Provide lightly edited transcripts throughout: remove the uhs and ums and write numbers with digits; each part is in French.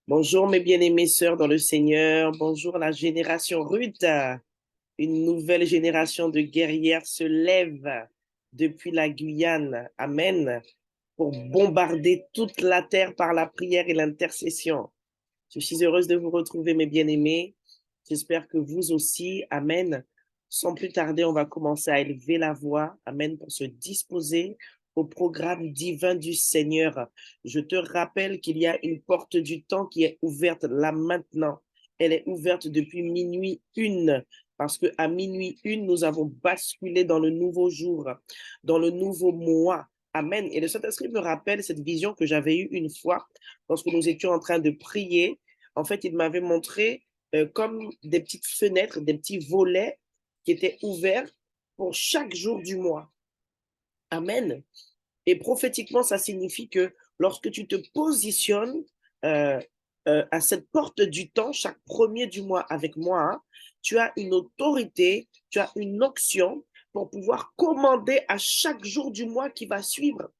Bonjour mes bien-aimées sœurs dans le Seigneur, bonjour la génération Ruth. Une nouvelle génération de guerrières se lève depuis la Guyane, amen, pour bombarder toute la terre par la prière et l'intercession. Je suis heureuse de vous retrouver mes bien-aimés. J'espère que vous aussi, amen. Sans plus tarder, on va commencer à élever la voix, amen, pour se disposer au programme divin du Seigneur. Je te rappelle qu'il y a une porte du temps qui est ouverte là maintenant. Elle est ouverte depuis minuit une, parce qu'à minuit une, nous avons basculé dans le nouveau jour, dans le nouveau mois. Amen. Et le Saint-Esprit me rappelle cette vision que j'avais eue une fois lorsque nous étions en train de prier. En fait, il m'avait montré comme des petites fenêtres, des petits volets qui étaient ouverts pour chaque jour du mois. Amen. Et prophétiquement, ça signifie que lorsque tu te positionnes à cette porte du temps, chaque premier du mois avec moi, hein, tu as une autorité, tu as une onction pour pouvoir commander à chaque jour du mois qui va suivre.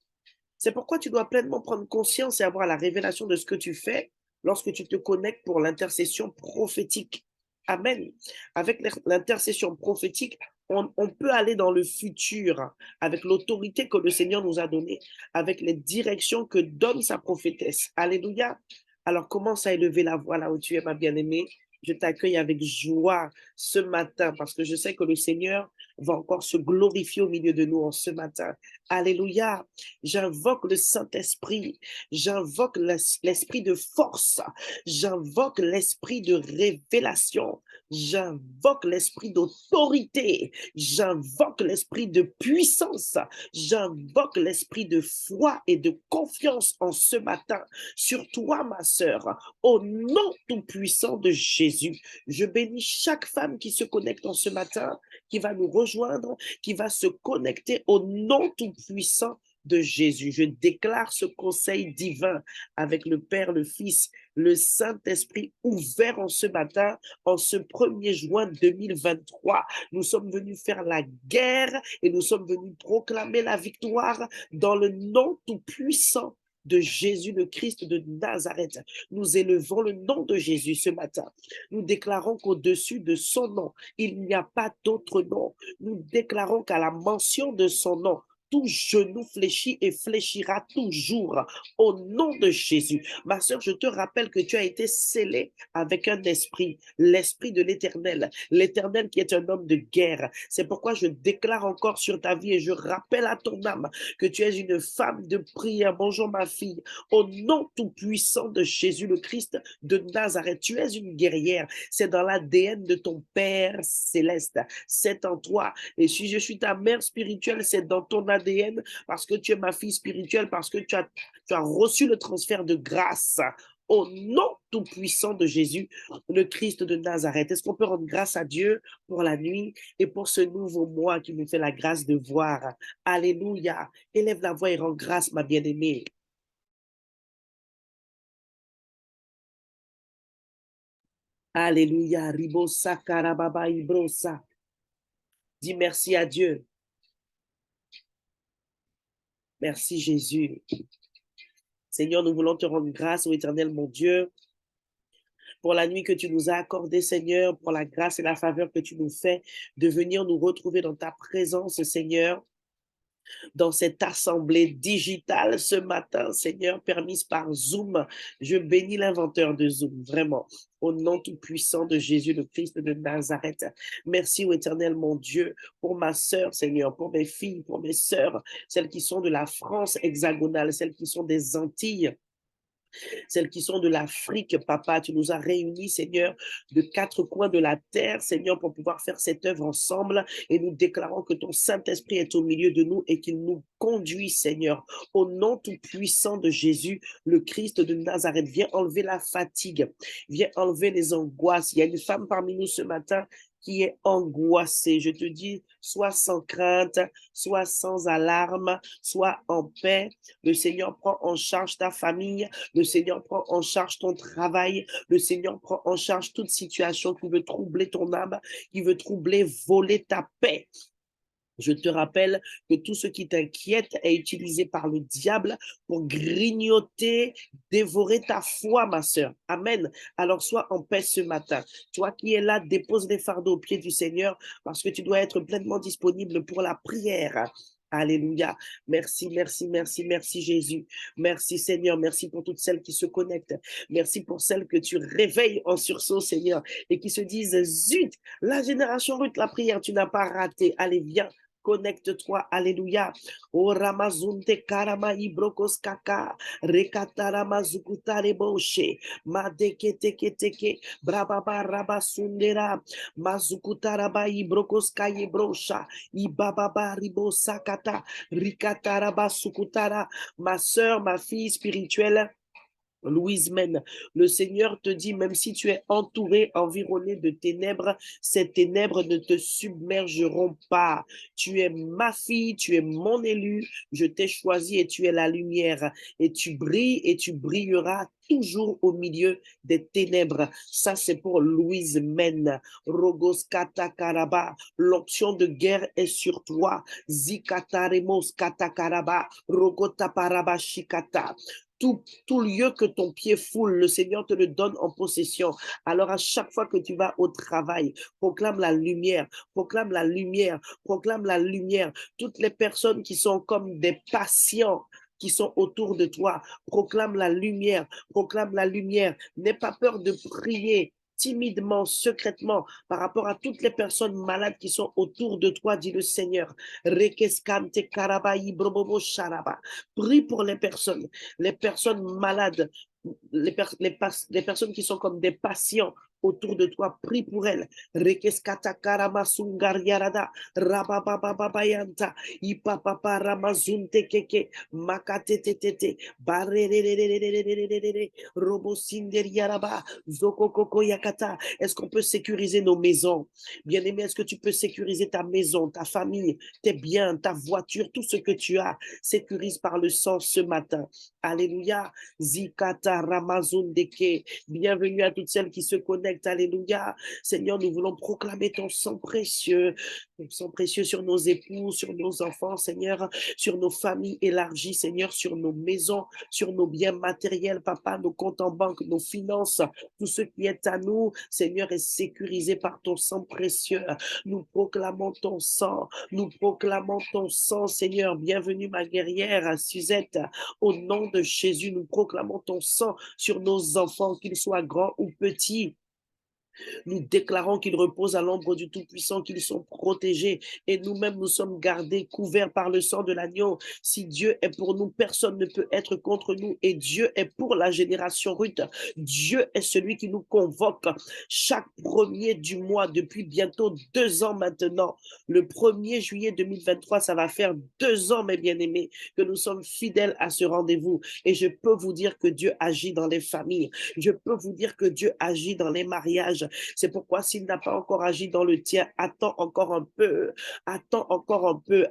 C'est pourquoi tu dois pleinement prendre conscience et avoir la révélation de ce que tu fais lorsque tu te connectes pour l'intercession prophétique. Amen. Avec l'intercession prophétique, on peut aller dans le futur avec l'autorité que le Seigneur nous a donnée, avec les directions que donne sa prophétesse. Alléluia. Alors commence à élever la voix là où tu es, ma bien-aimée. Je t'accueille avec joie ce matin parce que je sais que le Seigneur va encore se glorifier au milieu de nous en ce matin. Alléluia. J'invoque le Saint-Esprit. J'invoque l'esprit de force. J'invoque l'esprit de révélation. J'invoque l'esprit d'autorité. J'invoque l'esprit de puissance. J'invoque l'esprit de foi et de confiance en ce matin sur toi, ma sœur. Au nom tout-puissant de Jésus, je bénis chaque femme qui se connecte en ce matin, qui va nous rejoindre, qui va se connecter au nom tout-puissant de Jésus. Je déclare ce conseil divin avec le Père, le Fils, le Saint-Esprit ouvert en ce matin, en ce 1er juin 2023. Nous sommes venus faire la guerre et nous sommes venus proclamer la victoire dans le nom tout-puissant de Jésus le Christ de Nazareth. Nous élevons le nom de Jésus ce matin. Nous déclarons qu'au-dessus de son nom, il n'y a pas d'autre nom. Nous déclarons qu'à la mention de son nom, tout genou fléchit et fléchira toujours au nom de Jésus. Ma sœur, je te rappelle que tu as été scellée avec un esprit, l'esprit de l'Éternel, l'Éternel qui est un homme de guerre. C'est pourquoi je déclare encore sur ta vie et je rappelle à ton âme que tu es une femme de prière. Bonjour ma fille, au nom tout-puissant de Jésus le Christ de Nazareth, tu es une guerrière. C'est dans l'ADN de ton Père céleste. C'est en toi. Et si je suis ta mère spirituelle, c'est dans ton ADN parce que tu es ma fille spirituelle, parce que tu as reçu le transfert de grâce. Au nom tout-puissant de Jésus, le Christ de Nazareth. Est-ce qu'on peut rendre grâce à Dieu pour la nuit et pour ce nouveau mois qui nous fait la grâce de voir? Alléluia. Élève la voix et rends grâce, ma bien-aimée. Alléluia. Ribosa karababa ibrosa. Dis merci à Dieu. Merci Jésus. Seigneur, nous voulons te rendre grâce, ô Éternel, mon Dieu, pour la nuit que tu nous as accordée, Seigneur, pour la grâce et la faveur que tu nous fais de venir nous retrouver dans ta présence, Seigneur, dans cette assemblée digitale ce matin, Seigneur, permise par Zoom. Je bénis l'inventeur de Zoom, vraiment, au nom tout-puissant de Jésus, le Christ de Nazareth. Merci, ô Éternel, mon Dieu, pour ma sœur, Seigneur, pour mes filles, pour mes sœurs, celles qui sont de la France hexagonale, celles qui sont des Antilles, celles qui sont de l'Afrique, papa. Tu nous as réunis, Seigneur, de quatre coins de la terre, Seigneur, pour pouvoir faire cette œuvre ensemble. Et nous déclarons que ton Saint-Esprit est au milieu de nous et qu'il nous conduit, Seigneur. Au nom tout-puissant de Jésus, le Christ de Nazareth, viens enlever la fatigue, viens enlever les angoisses. Il y a une femme parmi nous ce matin qui est angoissée. Je te dis, sois sans crainte, sois sans alarme, sois en paix. Le Seigneur prend en charge ta famille. Le Seigneur prend en charge ton travail. Le Seigneur prend en charge toute situation qui veut troubler ton âme, qui veut troubler, voler ta paix. Je te rappelle que tout ce qui t'inquiète est utilisé par le diable pour grignoter, dévorer ta foi, ma sœur. Amen. Alors sois en paix ce matin. Toi qui es là, dépose les fardeaux aux pieds du Seigneur parce que tu dois être pleinement disponible pour la prière. Alléluia. Merci, merci, merci, merci Jésus. Merci Seigneur. Merci pour toutes celles qui se connectent. Merci pour celles que tu réveilles en sursaut, Seigneur, et qui se disent, zut, la génération Ruth, la prière, tu n'as pas raté. Allez, viens. Connecte-toi, alléluia. O ramazunte karama ibrokos kaka, rekatarama zukutare boshe, madeke teke teke, brababa rabasundera, mazukutaraba ibrokos kaye brosha, ibababa ribosakata, rikataraba sukutara. Ma sœur, ma fille spirituelle, Louise Men, le Seigneur te dit, même si tu es entouré, environné de ténèbres, ces ténèbres ne te submergeront pas. Tu es ma fille, tu es mon élu, je t'ai choisi et tu es la lumière. Et tu brilles et tu brilleras toujours au milieu des ténèbres. Ça, c'est pour Louise Men. Rogos katakaraba, l'option de guerre est sur toi. Zikataremos katakaraba, rogotaparaba shikata. Tout lieu que ton pied foule, le Seigneur te le donne en possession. Alors à chaque fois que tu vas au travail, proclame la lumière, proclame la lumière, proclame la lumière. Toutes les personnes qui sont comme des patients, qui sont autour de toi, proclame la lumière, proclame la lumière. N'aie pas peur de prier timidement, secrètement, par rapport à toutes les personnes malades qui sont autour de toi, dit le Seigneur. Prie pour les personnes malades, les personnes qui sont comme des patients autour de toi, prie pour elles. Rekeskata karamasuнгariarada, rababababayanta, ipapapa ramazunte keke, makatetetete, barerererererererere, robosinderiaraba, zokokoko yakata. Est-ce qu'on peut sécuriser nos maisons? Bien-aimé, est-ce que tu peux sécuriser ta maison, ta famille, tes biens, ta voiture, tout ce que tu as? Sécurise par le sang ce matin. Alléluia. Zikata ramazundeke. Bienvenue à toutes celles qui se connectent. Alléluia. Seigneur, nous voulons proclamer ton sang précieux sur nos époux, sur nos enfants, Seigneur, sur nos familles élargies, Seigneur, sur nos maisons, sur nos biens matériels, Papa, nos comptes en banque, nos finances, tout ce qui est à nous, Seigneur, est sécurisé par ton sang précieux. Nous proclamons ton sang, Seigneur. Bienvenue, ma guerrière, Suzette. Au nom de Jésus, nous proclamons ton sang sur nos enfants, qu'ils soient grands ou petits. Nous déclarons qu'ils reposent à l'ombre du Tout-Puissant, qu'ils sont protégés et nous-mêmes nous sommes gardés, couverts par le sang de l'agneau. Si Dieu est pour nous, personne ne peut être contre nous et Dieu est pour la génération Ruth. Dieu est celui qui nous convoque chaque premier du mois depuis bientôt 2 ans maintenant. Le 1er juillet 2023, ça va faire 2 ans, mes bien-aimés, que nous sommes fidèles à ce rendez-vous. Et je peux vous dire que Dieu agit dans les familles. Je peux vous dire que Dieu agit dans les mariages. C'est pourquoi s'il n'a pas encore agi dans le tien, attends encore un peu,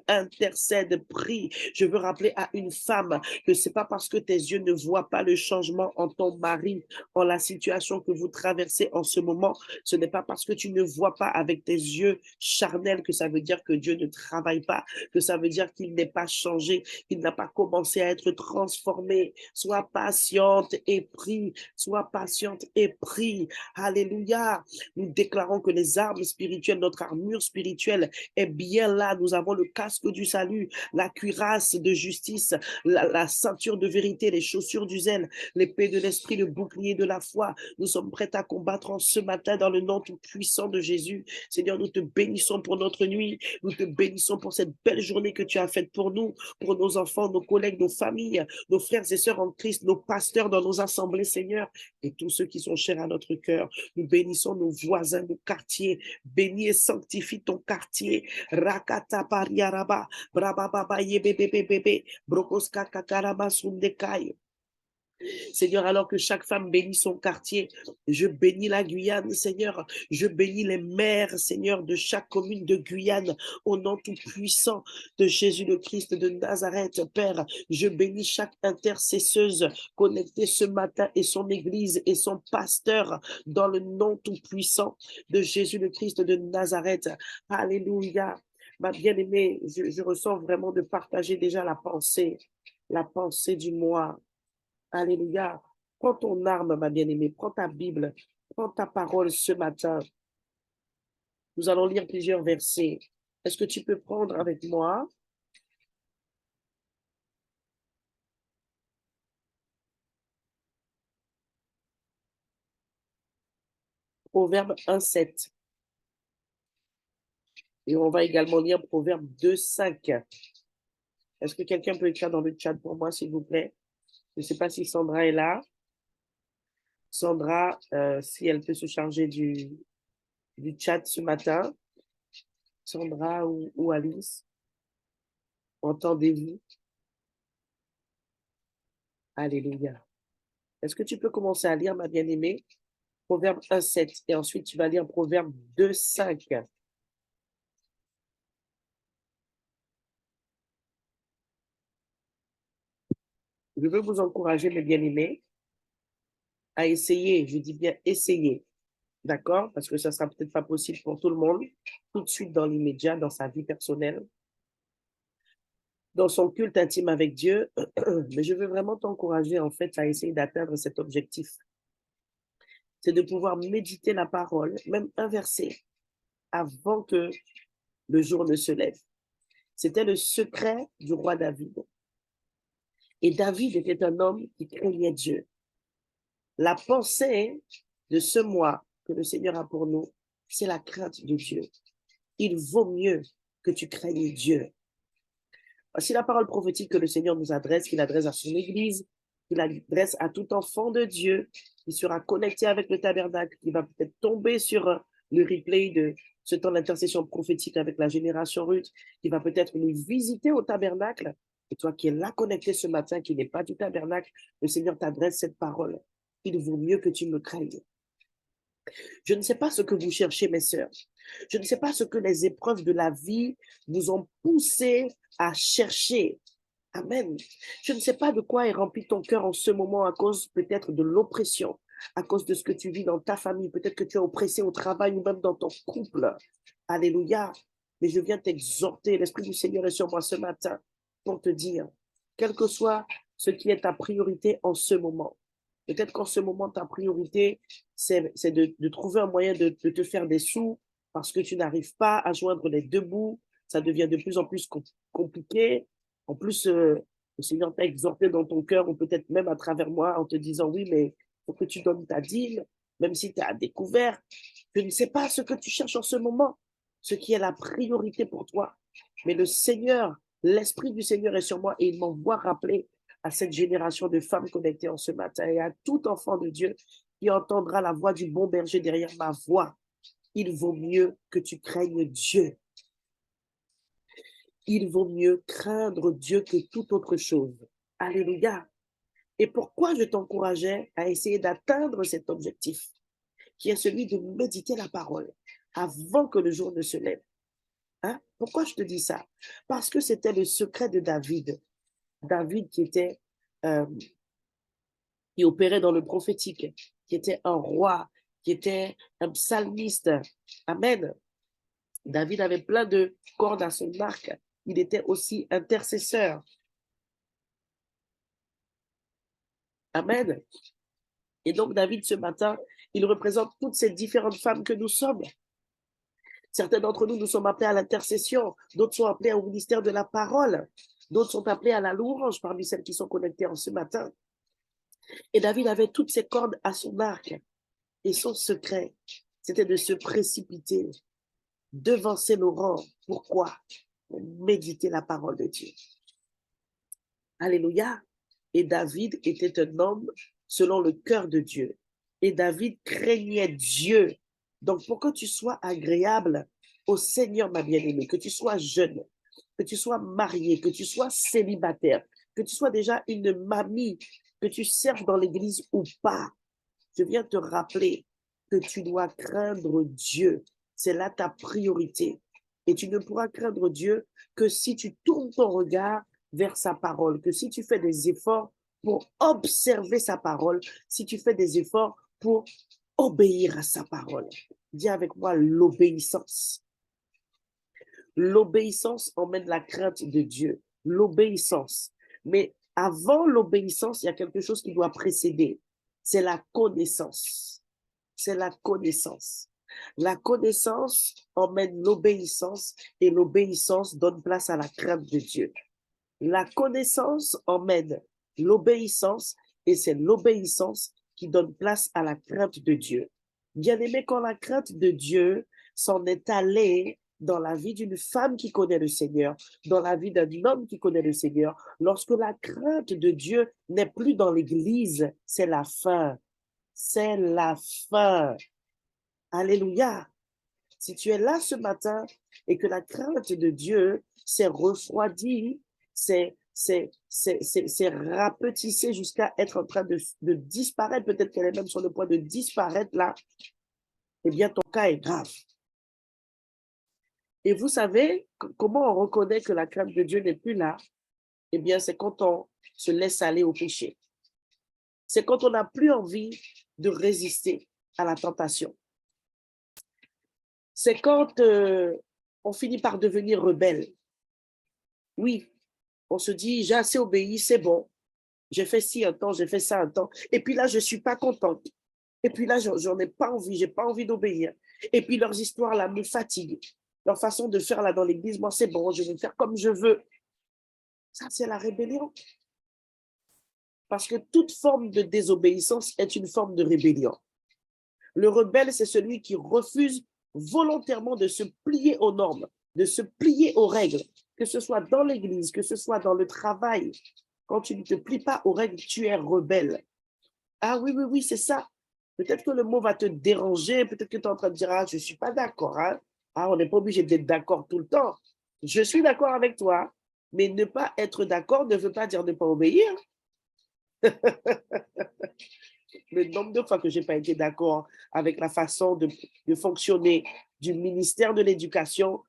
intercède, prie. Je veux rappeler à une femme que c'est pas parce que tes yeux ne voient pas le changement en ton mari, en la situation que vous traversez en ce moment, ce n'est pas parce que tu ne vois pas avec tes yeux charnels que ça veut dire que Dieu ne travaille pas, que ça veut dire qu'il n'est pas changé, qu'il n'a pas commencé à être transformé. Sois patiente et prie, sois patiente et prie. Alléluia. Nous déclarons que les armes spirituelles, notre armure spirituelle est bien là. Nous avons le casque du salut, la cuirasse de justice, la ceinture de vérité, les chaussures du zèle, l'épée de l'esprit, le bouclier de la foi. Nous sommes prêts à combattre en ce matin dans le nom tout puissant de Jésus. Seigneur, nous te bénissons pour notre nuit. Nous te bénissons pour cette belle journée que tu as faite pour nous, pour nos enfants, nos collègues, nos familles, nos frères et sœurs en Christ, nos pasteurs dans nos assemblées, Seigneur, et tous ceux qui sont chers à notre cœur. Nous bénissons nos voisins, nos quartiers. Bénis et sanctifie ton quartier. Rakata pariaraba, brababa yebebebebe, brokoska kakarama sundekai. Seigneur, alors que chaque femme bénit son quartier, je bénis la Guyane, Seigneur. Je bénis les maires, Seigneur, de chaque commune de Guyane, au nom tout puissant de Jésus le Christ de Nazareth, Père. Je bénis chaque intercesseuse connectée ce matin et son église et son pasteur dans le nom tout puissant de Jésus le Christ de Nazareth. Alléluia. Ma bien-aimée, je ressens vraiment de partager déjà la pensée du mois. Alléluia. Prends ton arme, ma bien-aimée, prends ta Bible, prends ta parole ce matin. Nous allons lire plusieurs versets. Est-ce que tu peux prendre avec moi Proverbe 1,7 et on va également lire Proverbe 2,5. Est-ce que quelqu'un peut écrire dans le chat pour moi, s'il vous plaît? Je ne sais pas si Sandra est là. Sandra, si elle peut se charger du chat ce matin. Sandra ou Alice, entendez-vous? Alléluia. Est-ce que tu peux commencer à lire, ma bien-aimée? Proverbe 1,7 et ensuite tu vas lire Proverbe 2,5. Je veux vous encourager, mes bien-aimés, à essayer, je dis bien essayer, d'accord? Parce que ça ne sera peut-être pas possible pour tout le monde, tout de suite dans l'immédiat, dans sa vie personnelle, dans son culte intime avec Dieu, mais je veux vraiment t'encourager en fait à essayer d'atteindre cet objectif. C'est de pouvoir méditer la parole, même un verset, avant que le jour ne se lève. C'était le secret du roi David. Et David était un homme qui craignait Dieu. La pensée de ce mois que le Seigneur a pour nous, c'est la crainte de Dieu. Il vaut mieux que tu craignes Dieu. Voici la parole prophétique que le Seigneur nous adresse, qu'il adresse à son Église, qu'il adresse à tout enfant de Dieu qui sera connecté avec le tabernacle, qui va peut-être tomber sur le replay de ce temps d'intercession prophétique avec la génération Ruth, qui va peut-être nous visiter au tabernacle. Et toi qui es là connecté ce matin, qui n'est pas du tabernacle, le Seigneur t'adresse cette parole. Il vaut mieux que tu me craignes. Je ne sais pas ce que vous cherchez, mes sœurs. Je ne sais pas ce que les épreuves de la vie vous ont poussé à chercher. Amen. Je ne sais pas de quoi est rempli ton cœur en ce moment à cause peut-être de l'oppression, à cause de ce que tu vis dans ta famille. Peut-être que tu es oppressé au travail ou même dans ton couple. Alléluia. Mais je viens t'exhorter. L'Esprit du Seigneur est sur moi ce matin pour te dire, quel que soit ce qui est ta priorité en ce moment, peut-être qu'en ce moment, ta priorité, c'est de trouver un moyen de te faire des sous parce que tu n'arrives pas à joindre les deux bouts. Ça devient de plus en plus compliqué. En plus, le Seigneur t'a exhorté dans ton cœur, ou peut-être même à travers moi, en te disant, oui, mais il faut que tu donnes ta dîme, même si tu as découvert. Je ne sais pas ce que tu cherches en ce moment, ce qui est la priorité pour toi. Mais le Seigneur, l'Esprit du Seigneur est sur moi et il m'envoie rappeler à cette génération de femmes connectées en ce matin et à tout enfant de Dieu qui entendra la voix du bon berger derrière ma voix. Il vaut mieux que tu craignes Dieu. Il vaut mieux craindre Dieu que toute autre chose. Alléluia. Et pourquoi je t'encourageais à essayer d'atteindre cet objectif, qui est celui de méditer la parole avant que le jour ne se lève. Hein? Pourquoi je te dis ça? Parce que c'était le secret de David. David qui opérait dans le prophétique, qui était un roi, qui était un psalmiste. Amen. David avait plein de cordes à son arc. Il était aussi intercesseur. Amen. Et donc, David, ce matin, il représente toutes ces différentes femmes que nous sommes. Certains d'entre nous, nous sommes appelés à l'intercession. D'autres sont appelés au ministère de la parole. D'autres sont appelés à la louange parmi celles qui sont connectées en ce matin. Et David avait toutes ces cordes à son arc. Et son secret, c'était de se précipiter, devancer nos rangs. Pourquoi? Pour méditer la parole de Dieu. Alléluia. Et David était un homme selon le cœur de Dieu. Et David craignait Dieu. Donc, pour que tu sois agréable au Seigneur, ma bien-aimée, que tu sois jeune, que tu sois marié, que tu sois célibataire, que tu sois déjà une mamie, que tu serves dans l'église ou pas, je viens te rappeler que tu dois craindre Dieu. C'est là ta priorité. Et tu ne pourras craindre Dieu que si tu tournes ton regard vers sa parole, que si tu fais des efforts pour observer sa parole, si tu fais des efforts pour obéir à sa parole. Dis avec moi l'obéissance. L'obéissance emmène la crainte de Dieu. L'obéissance. Mais avant l'obéissance, il y a quelque chose qui doit précéder. C'est la connaissance. C'est la connaissance. La connaissance emmène l'obéissance et l'obéissance donne place à la crainte de Dieu. La connaissance emmène l'obéissance et c'est l'obéissance qui donne place à la crainte de Dieu. Bien-aimé, quand la crainte de Dieu s'en est allée dans la vie d'une femme qui connaît le Seigneur, dans la vie d'un homme qui connaît le Seigneur, lorsque la crainte de Dieu n'est plus dans l'Église, c'est la fin. C'est la fin. Alléluia. Si tu es là ce matin et que la crainte de Dieu s'est refroidie, s'est rapetissée jusqu'à être en train de disparaître, peut-être qu'elle est même sur le point de disparaître là, eh bien ton cas est grave. Et vous savez comment on reconnaît que la crainte de Dieu n'est plus là? Eh bien, c'est quand on se laisse aller au péché. C'est quand on n'a plus envie de résister à la tentation. C'est quand on finit par devenir rebelle. Oui, on se dit, j'ai assez obéi, c'est bon. J'ai fait ci un temps, j'ai fait ça un temps. Et puis là, je ne suis pas contente. Et puis là, j'en ai pas envie, j'ai pas envie d'obéir. Et puis leurs histoires là me fatiguent. Leur façon de faire là dans l'église, moi c'est bon, je vais faire comme je veux. Ça, c'est la rébellion. Parce que toute forme de désobéissance est une forme de rébellion. Le rebelle, c'est celui qui refuse volontairement de se plier aux normes, de se plier aux règles, que ce soit dans l'église, que ce soit dans le travail. Quand tu ne te plies pas aux règles, tu es rebelle. Ah oui, oui, oui, c'est ça. Peut-être que le mot va te déranger, peut-être que tu es en train de dire, ah, je ne suis pas d'accord. Hein? Ah, on n'est pas obligé d'être d'accord tout le temps. Je suis d'accord avec toi, mais ne pas être d'accord ne veut pas dire ne pas obéir. Le nombre de fois que je n'ai pas été d'accord avec la façon de fonctionner du ministère de l'Éducation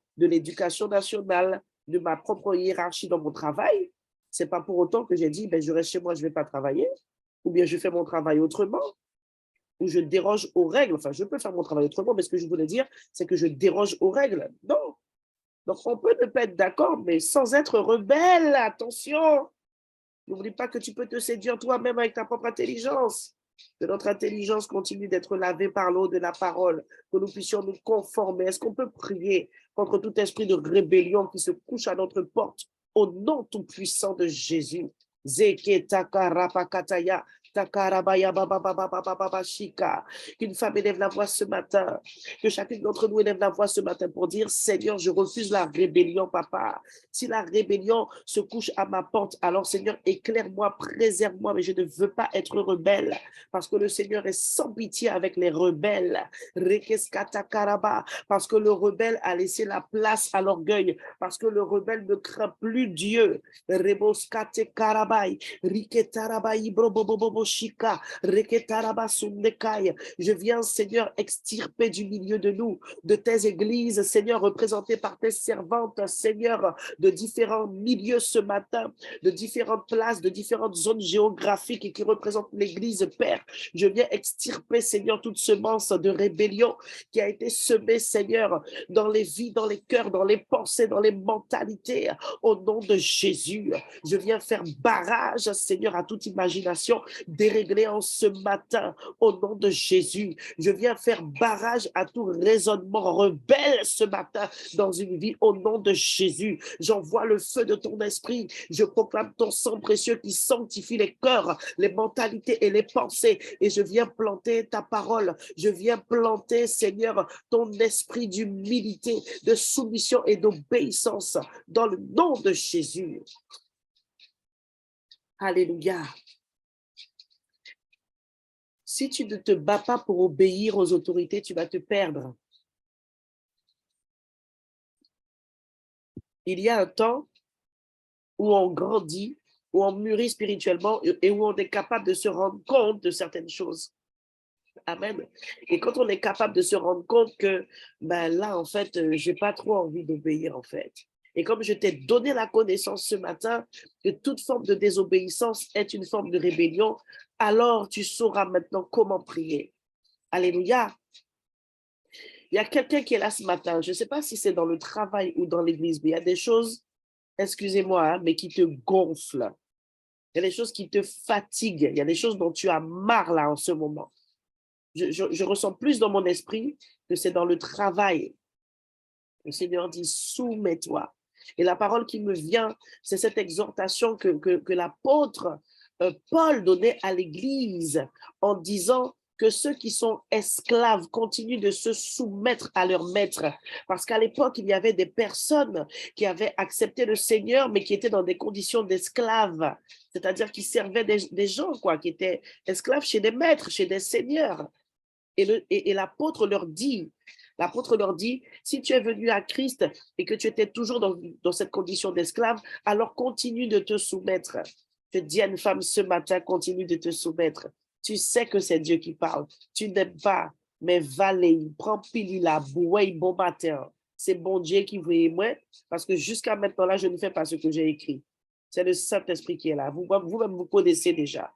nationale, de ma propre hiérarchie dans mon travail, ce n'est pas pour autant que j'ai dit, ben, je reste chez moi, je ne vais pas travailler, ou bien je fais mon travail autrement, ou je déroge aux règles. Enfin, je peux faire mon travail autrement, mais ce que je voulais dire, c'est que je déroge aux règles. Non. Donc, on peut ne pas être d'accord, mais sans être rebelle. Attention. N'oublie pas que tu peux te séduire toi-même avec ta propre intelligence. Que notre intelligence continue d'être lavée par l'eau de la parole, que nous puissions nous conformer. Est-ce qu'on peut prier contre tout esprit de rébellion qui se couche à notre porte au nom tout-puissant de Jésus? Zeke takarapakataya, takarabaya bababababababa shika. Qu'une femme élève la voix ce matin, que chacune d'entre nous élève la voix ce matin pour dire, Seigneur, je refuse la rébellion, papa. Si la rébellion se couche à ma porte, alors Seigneur, éclaire-moi, préserve-moi, mais je ne veux pas être rebelle, parce que le Seigneur est sans pitié avec les rebelles. Parce que le rebelle a laissé la place à l'orgueil, parce que le rebelle ne craint plus Dieu. Je viens, Seigneur, extirper du milieu de nous, de tes églises, Seigneur, représentées par tes servantes, Seigneur, de différents milieux ce matin, de différentes places, de différentes zones géographiques et qui représentent l'Église, Père. Je viens extirper, Seigneur, toute semence de rébellion qui a été semée, Seigneur, dans les vies, dans les cœurs, dans les pensées, dans les mentalités. Au nom de Jésus, je viens faire barrage, Seigneur, à toute imagination déréglée en ce matin. Au nom de Jésus, je viens faire barrage à tout raisonnement rebelle ce matin dans une vie. Au nom de Jésus, j'envoie le feu de ton esprit. Je proclame ton sang précieux qui sanctifie les cœurs, les mentalités et les pensées. Et je viens planter ta parole. Je viens planter, Seigneur, ton esprit d'humilité, de soumission et d'obéissance dans le nom de Jésus. Alléluia. Si tu ne te bats pas pour obéir aux autorités, tu vas te perdre. Il y a un temps où on grandit, où on mûrit spirituellement et où on est capable de se rendre compte de certaines choses. Amen. Et quand on est capable de se rendre compte que ben là, en fait, je n'ai pas trop envie d'obéir, en fait. Et comme je t'ai donné la connaissance ce matin que toute forme de désobéissance est une forme de rébellion, alors tu sauras maintenant comment prier. Alléluia. Il y a quelqu'un qui est là ce matin. Je ne sais pas si c'est dans le travail ou dans l'église, mais il y a des choses, excusez-moi, hein, mais qui te gonflent. Il y a des choses qui te fatiguent. Il y a des choses dont tu as marre là en ce moment. Je ressens plus dans mon esprit que c'est dans le travail. Le Seigneur dit, soumets-toi. Et la parole qui me vient, c'est cette exhortation que l'apôtre Paul donnait à l'Église en disant que ceux qui sont esclaves continuent de se soumettre à leur maître. Parce qu'à l'époque, il y avait des personnes qui avaient accepté le Seigneur, mais qui étaient dans des conditions d'esclaves. C'est-à-dire qui servaient des gens, quoi, qui étaient esclaves chez des maîtres, chez des seigneurs. Et l'apôtre leur dit, si tu es venu à Christ et que tu étais toujours dans cette condition d'esclave, alors continue de te soumettre. Je dis à une femme ce matin, continue de te soumettre. Tu sais que c'est Dieu qui parle. Tu n'aimes pas, mais valez, prends pilila, bouée, bon matin. C'est bon Dieu qui veut moi, parce que jusqu'à maintenant là, je ne fais pas ce que j'ai écrit. C'est le Saint-Esprit qui est là. Vous-même, vous connaissez déjà.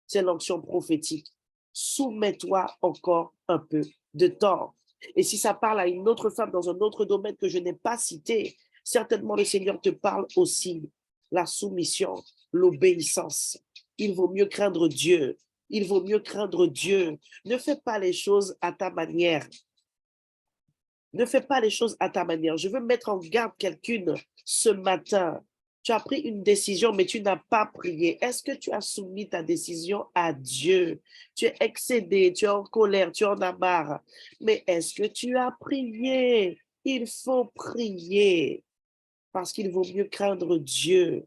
C'est l'onction prophétique. Soumets-toi encore un peu de temps. Et si ça parle à une autre femme dans un autre domaine que je n'ai pas cité, certainement le Seigneur te parle aussi. La soumission, l'obéissance. Il vaut mieux craindre Dieu. Il vaut mieux craindre Dieu. Ne fais pas les choses à ta manière. Ne fais pas les choses à ta manière. Je veux mettre en garde quelqu'une ce matin. Tu as pris une décision, mais tu n'as pas prié. Est-ce que tu as soumis ta décision à Dieu? Tu es excédé, tu es en colère, tu en as marre. Mais est-ce que tu as prié? Il faut prier parce qu'il vaut mieux craindre Dieu.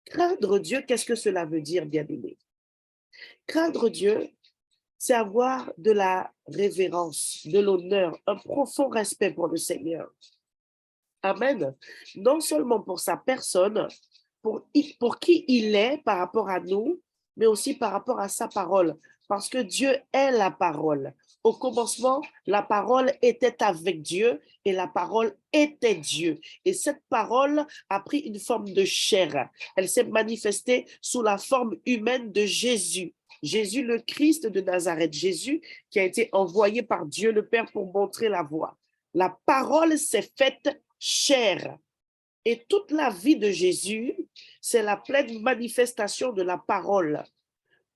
Craindre Dieu, qu'est-ce que cela veut dire, bien-aimé? Craindre Dieu, c'est avoir de la révérence, de l'honneur, un profond respect pour le Seigneur. Amen. Non seulement pour sa personne, pour qui il est par rapport à nous, mais aussi par rapport à sa parole. Parce que Dieu est la parole. Au commencement, la parole était avec Dieu et la parole était Dieu. Et cette parole a pris une forme de chair. Elle s'est manifestée sous la forme humaine de Jésus. Jésus, le Christ de Nazareth. Jésus qui a été envoyé par Dieu le Père pour montrer la voie. La parole s'est faite chair. Et toute la vie de Jésus, c'est la pleine manifestation de la parole.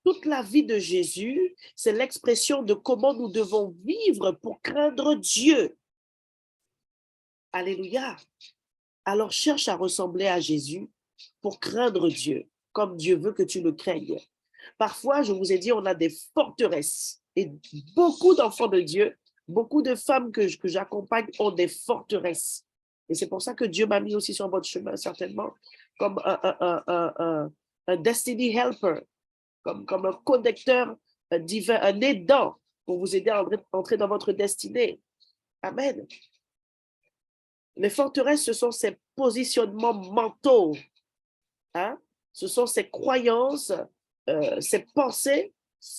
Toute la vie de Jésus, c'est l'expression de comment nous devons vivre pour craindre Dieu. Alléluia. Alors cherche à ressembler à Jésus pour craindre Dieu, comme Dieu veut que tu le craignes. Parfois, je vous ai dit, on a des forteresses. Et beaucoup d'enfants de Dieu, beaucoup de femmes que j'accompagne ont des forteresses. Et c'est pour ça que Dieu m'a mis aussi sur votre chemin, certainement, comme un destiny helper, comme un connecteur divin, un aidant pour vous aider à entrer dans votre destinée. Amen. Les forteresses, ce sont ces positionnements mentaux. Hein? Ce sont ces croyances, ces pensées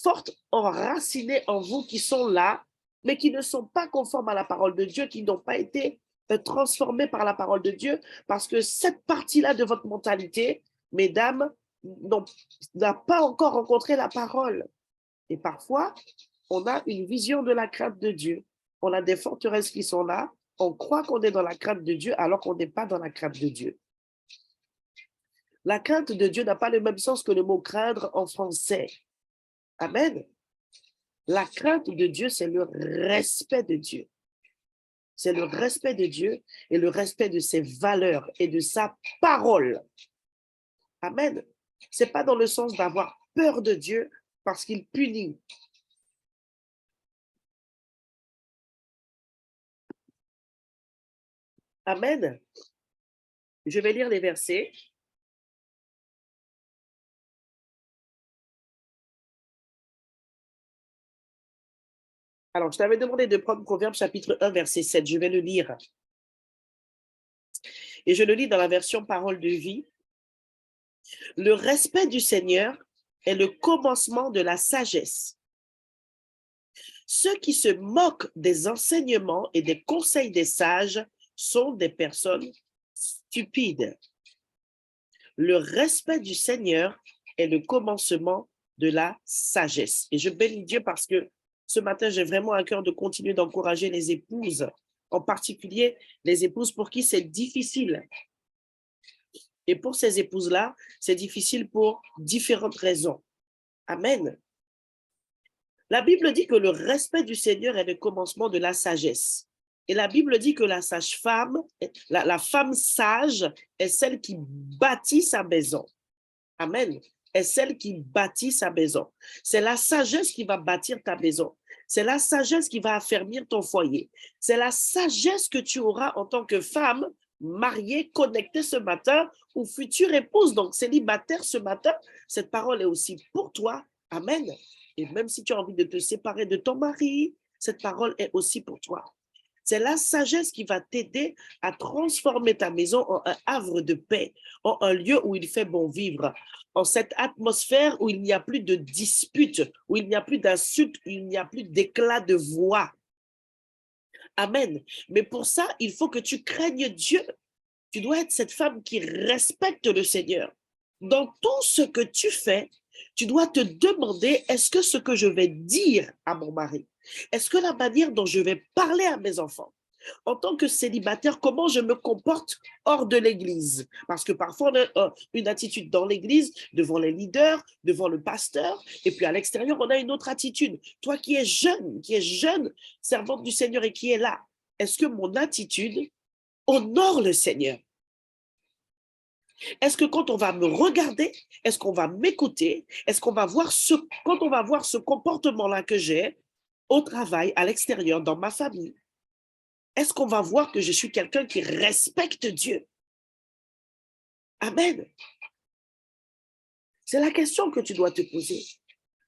fortes enracinées en vous qui sont là, mais qui ne sont pas conformes à la parole de Dieu, qui n'ont pas été transformées par la parole de Dieu, parce que cette partie-là de votre mentalité, mesdames, n'a pas encore rencontré la parole. Et parfois, on a une vision de la crainte de Dieu. On a des forteresses qui sont là. On croit qu'on est dans la crainte de Dieu alors qu'on n'est pas dans la crainte de Dieu. La crainte de Dieu n'a pas le même sens que le mot craindre en français. Amen. La crainte de Dieu, c'est le respect de Dieu. C'est le respect de Dieu et le respect de ses valeurs et de sa parole. Amen. Ce n'est pas dans le sens d'avoir peur de Dieu parce qu'il punit. Amen. Je vais lire les versets. Alors, je t'avais demandé de prendre Proverbe chapitre 1, verset 7. Je vais le lire. Et je le lis dans la version Parole de vie. Le respect du Seigneur est le commencement de la sagesse. Ceux qui se moquent des enseignements et des conseils des sages sont des personnes stupides. Le respect du Seigneur est le commencement de la sagesse. Et je bénis Dieu parce que Ce matin, j'ai vraiment à cœur de continuer d'encourager les épouses, en particulier les épouses pour qui c'est difficile. Et pour ces épouses-là, c'est difficile pour différentes raisons. Amen. La Bible dit que le respect du Seigneur est le commencement de la sagesse. Et la Bible dit que la sage-femme, la femme sage est celle qui bâtit sa maison. Amen. Est celle qui bâtit sa maison. C'est la sagesse qui va bâtir ta maison. C'est la sagesse qui va affermir ton foyer. C'est la sagesse que tu auras en tant que femme mariée, connectée ce matin ou future épouse, donc célibataire ce matin. Cette parole est aussi pour toi. Amen. Et même si tu as envie de te séparer de ton mari, cette parole est aussi pour toi. C'est la sagesse qui va t'aider à transformer ta maison en un havre de paix, en un lieu où il fait bon vivre, en cette atmosphère où il n'y a plus de disputes, où il n'y a plus d'insultes, où il n'y a plus d'éclat de voix. Amen. Mais pour ça, il faut que tu craignes Dieu. Tu dois être cette femme qui respecte le Seigneur. Dans tout ce que tu fais, tu dois te demander, est-ce que ce que je vais dire à mon mari, est-ce que la manière dont je vais parler à mes enfants, en tant que célibataire, comment je me comporte hors de l'église? Parce que parfois, on a une attitude dans l'église, devant les leaders, devant le pasteur, et puis à l'extérieur, on a une autre attitude. Toi qui es jeune, servante du Seigneur et qui est là, est-ce que mon attitude honore le Seigneur? Est-ce que quand on va me regarder, est-ce qu'on va m'écouter? Est-ce qu'on va voir quand on va voir ce comportement-là que j'ai au travail, à l'extérieur, dans ma famille, est-ce qu'on va voir que je suis quelqu'un qui respecte Dieu? Amen. C'est la question que tu dois te poser.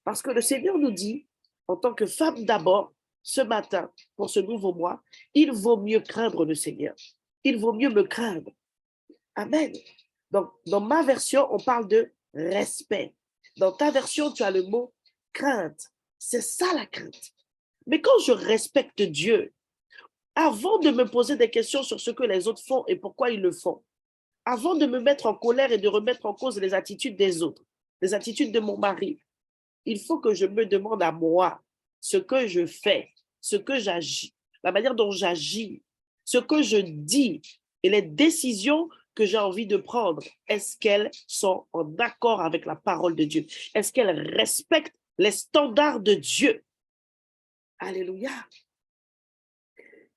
Parce que le Seigneur nous dit, en tant que femme d'abord, ce matin, pour ce nouveau mois, il vaut mieux craindre le Seigneur. Il vaut mieux me craindre. Amen. Donc, dans ma version, on parle de respect. Dans ta version, tu as le mot crainte. C'est ça la crainte. Mais quand je respecte Dieu, avant de me poser des questions sur ce que les autres font et pourquoi ils le font, avant de me mettre en colère et de remettre en cause les attitudes des autres, les attitudes de mon mari, il faut que je me demande à moi ce que je fais, ce que j'agis, la manière dont j'agis, ce que je dis et les décisions que j'ai envie de prendre. Est-ce qu'elles sont en accord avec la parole de Dieu? Est-ce qu'elles respectent les standards de Dieu? Alléluia.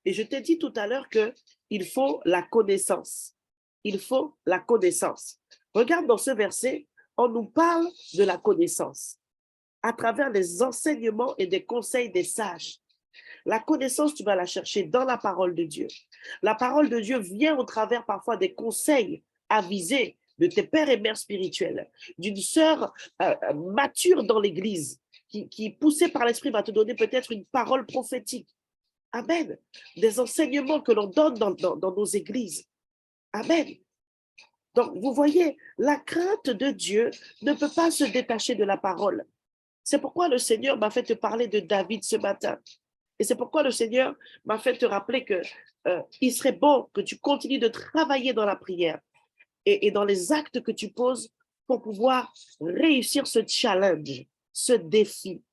Et je t'ai dit tout à l'heure qu'il faut la connaissance. Il faut la connaissance. Regarde dans ce verset, on nous parle de la connaissance à travers les enseignements et des conseils des sages. La connaissance, tu vas la chercher dans la parole de Dieu. La parole de Dieu vient au travers parfois des conseils avisés de tes pères et mères spirituels, d'une sœur mature dans l'Église, qui poussée par l'Esprit, va te donner peut-être une parole prophétique. Amen. Des enseignements que l'on donne dans nos églises. Amen. Donc, vous voyez, la crainte de Dieu ne peut pas se détacher de la parole. C'est pourquoi le Seigneur m'a fait te parler de David ce matin. Et c'est pourquoi le Seigneur m'a fait te rappeler que il serait bon que tu continues de travailler dans la prière et dans les actes que tu poses pour pouvoir réussir ce challenge, ce défi.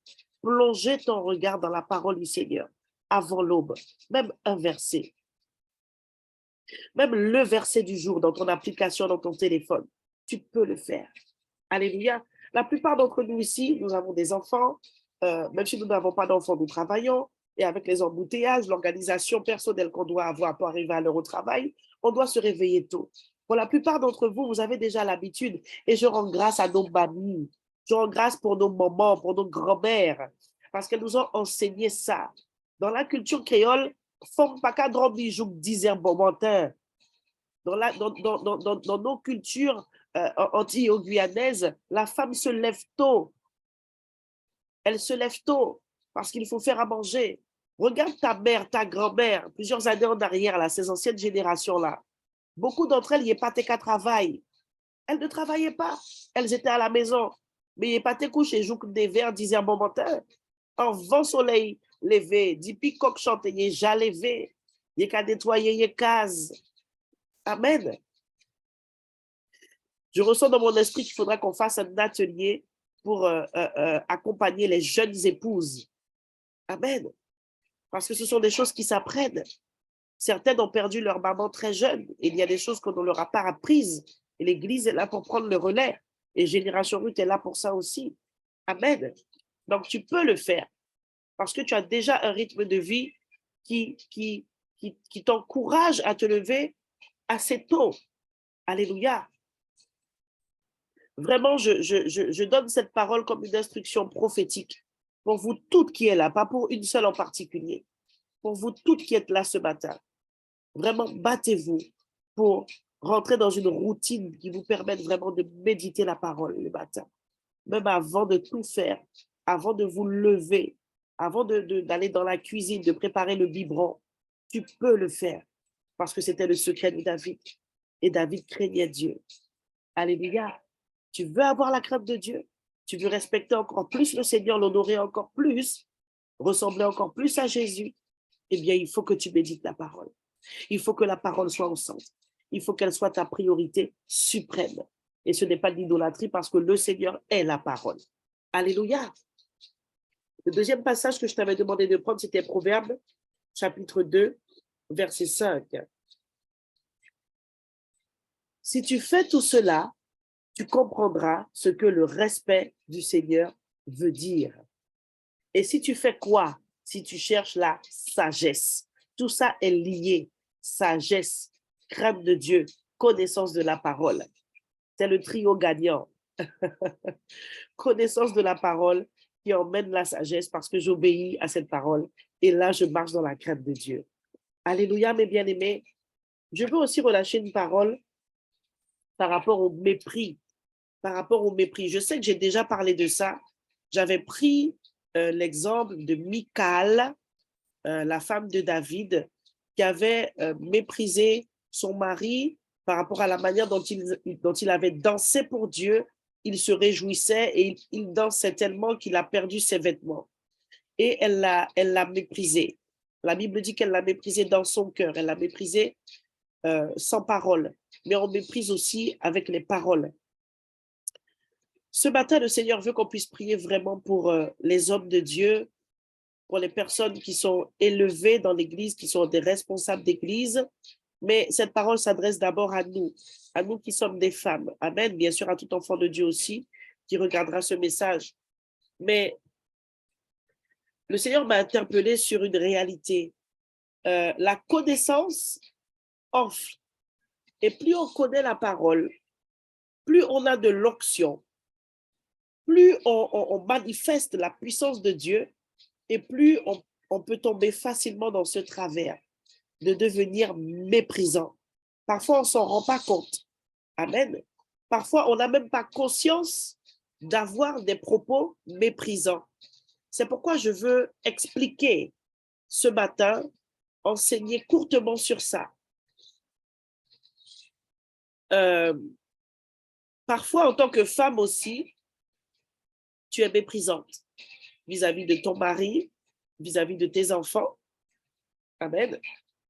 Plonger ton regard dans la parole du Seigneur avant l'aube, même un verset, même le verset du jour dans ton application, dans ton téléphone. Tu peux le faire. Alléluia. La plupart d'entre nous ici, nous avons des enfants. Même si nous n'avons pas d'enfants, nous travaillons. Et avec les embouteillages, l'organisation personnelle qu'on doit avoir pour arriver à l'heure au travail, on doit se réveiller tôt. Pour la plupart d'entre vous, vous avez déjà l'habitude. Et je rends grâce à nos mamies. Je rends grâce pour nos mamans, pour nos grands-mères. Parce qu'elles nous ont enseigné ça. Dans la culture créole, femme pas qu'à dormir jour 10 heures bon matin. Dans nos cultures antillo-guyanaises, la femme se lève tôt. Elle se lève tôt parce qu'il faut faire à manger. Regarde ta mère, ta grand-mère, plusieurs années en arrière, là, ces anciennes générations-là. Beaucoup d'entre elles, il n'y a pas qu'à travail. Elles ne travaillaient pas. Elles étaient à la maison. Mais il n'y a pas tes couches, jouent des verres, 10 heures bon matin. En vent soleil levé, dit picoque chante, il est déjà levé. Il n'y a qu'à nettoyer les cases. Amen. Je ressens dans mon esprit qu'il faudra qu'on fasse un atelier pour accompagner les jeunes épouses Amen. Parce que ce sont des choses qui s'apprennent. Certaines ont perdu leur maman très jeune. Et il y a des choses qu'on ne leur a pas apprises. Et l'Église est là pour prendre le relais. Et Génération Ruth est là pour ça aussi. Amen. Donc, tu peux le faire. Parce que tu as déjà un rythme de vie qui t'encourage à te lever assez tôt. Alléluia. Vraiment, je donne cette parole comme une instruction prophétique pour vous toutes qui êtes là, pas pour une seule en particulier. Pour vous toutes qui êtes là ce matin. Vraiment, battez-vous pour rentrer dans une routine qui vous permette vraiment de méditer la parole le matin. Même avant de tout faire, avant de vous lever, avant d'aller dans la cuisine, de préparer le biberon, tu peux le faire parce que c'était le secret de David. Et David craignait Dieu. Alléluia. Tu veux avoir la crainte de Dieu? Tu veux respecter encore plus le Seigneur, l'honorer encore plus, ressembler encore plus à Jésus? Eh bien, il faut que tu médites la parole. Il faut que la parole soit au centre. Il faut qu'elle soit ta priorité suprême. Et ce n'est pas de l'idolâtrie parce que le Seigneur est la parole. Alléluia. Le deuxième passage que je t'avais demandé de prendre, c'était Proverbe, chapitre 2, verset 5. Si tu fais tout cela, tu comprendras ce que le respect du Seigneur veut dire. Et si tu fais quoi? Si tu cherches la sagesse. Tout ça est lié. Sagesse, crainte de Dieu, connaissance de la parole. C'est le trio gagnant. Connaissance de la parole qui emmène la sagesse parce que j'obéis à cette parole. Et là, je marche dans la crainte de Dieu. Alléluia, mes bien-aimés. Je veux aussi relâcher une parole par rapport au mépris. Par rapport au mépris. Je sais que j'ai déjà parlé de ça. J'avais pris l'exemple de Michal, la femme de David, qui avait méprisé son mari par rapport à la manière dont il avait dansé pour Dieu. Il se réjouissait et il dansait tellement qu'il a perdu ses vêtements. Et elle l'a méprisé. La Bible dit qu'elle l'a méprisé dans son cœur. Elle l'a méprisé sans parole. Mais on méprise aussi avec les paroles. Ce matin, le Seigneur veut qu'on puisse prier vraiment pour les hommes de Dieu, pour les personnes qui sont élevées dans l'Église, qui sont des responsables d'Église. Mais cette parole s'adresse d'abord à nous qui sommes des femmes. Amen. Bien sûr, à tout enfant de Dieu aussi qui regardera ce message. Mais le Seigneur m'a interpellé sur une réalité. La connaissance enfle. Et plus on connaît la parole, plus on a de l'onction, plus on manifeste la puissance de Dieu et plus on peut tomber facilement dans ce travers de devenir méprisant. Parfois, on ne s'en rend pas compte. Amen. Parfois, on n'a même pas conscience d'avoir des propos méprisants. C'est pourquoi je veux expliquer ce matin, enseigner courtement sur ça. Parfois, en tant que femme aussi, tu es méprisante vis-à-vis de ton mari, vis-à-vis de tes enfants. Amen.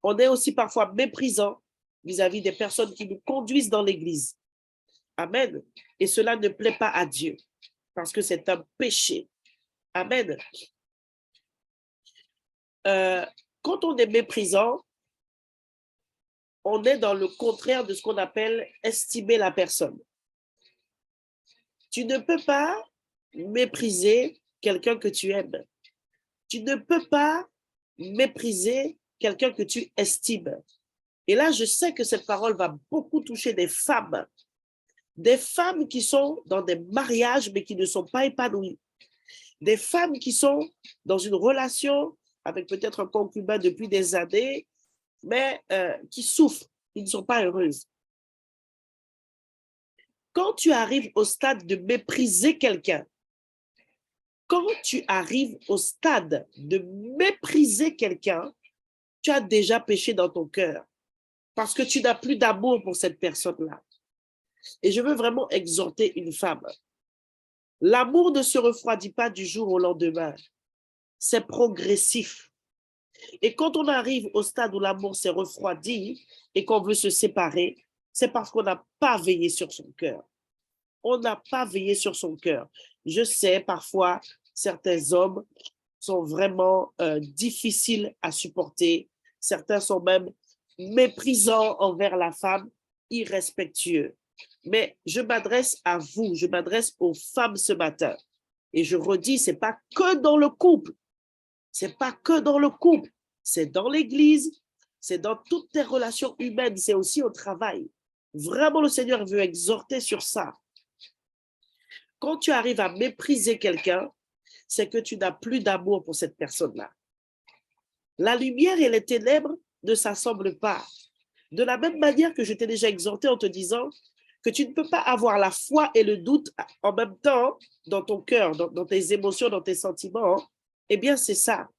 On est aussi parfois méprisant vis-à-vis des personnes qui nous conduisent dans l'Église. Amen. Et cela ne plaît pas à Dieu parce que c'est un péché. Amen. Quand on est méprisant, on est dans le contraire de ce qu'on appelle estimer la personne. Tu ne peux pas mépriser quelqu'un que tu aimes. Tu ne peux pas mépriser quelqu'un que tu estimes. Et là, je sais que cette parole va beaucoup toucher des femmes qui sont dans des mariages mais qui ne sont pas épanouies, des femmes qui sont dans une relation avec peut-être un concubin depuis des années, mais qui souffrent, qui ne sont pas heureuses. Quand tu arrives au stade de mépriser quelqu'un, quand tu arrives au stade de mépriser quelqu'un, tu as déjà péché dans ton cœur parce que tu n'as plus d'amour pour cette personne-là. Et je veux vraiment exhorter une femme. L'amour ne se refroidit pas du jour au lendemain. C'est progressif. Et quand on arrive au stade où l'amour s'est refroidi et qu'on veut se séparer, c'est parce qu'on n'a pas veillé sur son cœur. On n'a pas veillé sur son cœur. Je sais, parfois, certains hommes sont vraiment difficiles à supporter. Certains sont même méprisants envers la femme, irrespectueux. Mais je m'adresse à vous, je m'adresse aux femmes ce matin. Et je redis, ce n'est pas que dans le couple. C'est pas que dans le couple. C'est dans l'église, c'est dans toutes tes relations humaines, c'est aussi au travail. Vraiment, le Seigneur veut exhorter sur ça. Quand tu arrives à mépriser quelqu'un, c'est que tu n'as plus d'amour pour cette personne-là. La lumière et les ténèbres ne s'assemblent pas. De la même manière que je t'ai déjà exhorté en te disant que tu ne peux pas avoir la foi et le doute en même temps dans ton cœur, dans tes émotions, dans tes sentiments, eh bien, c'est ça.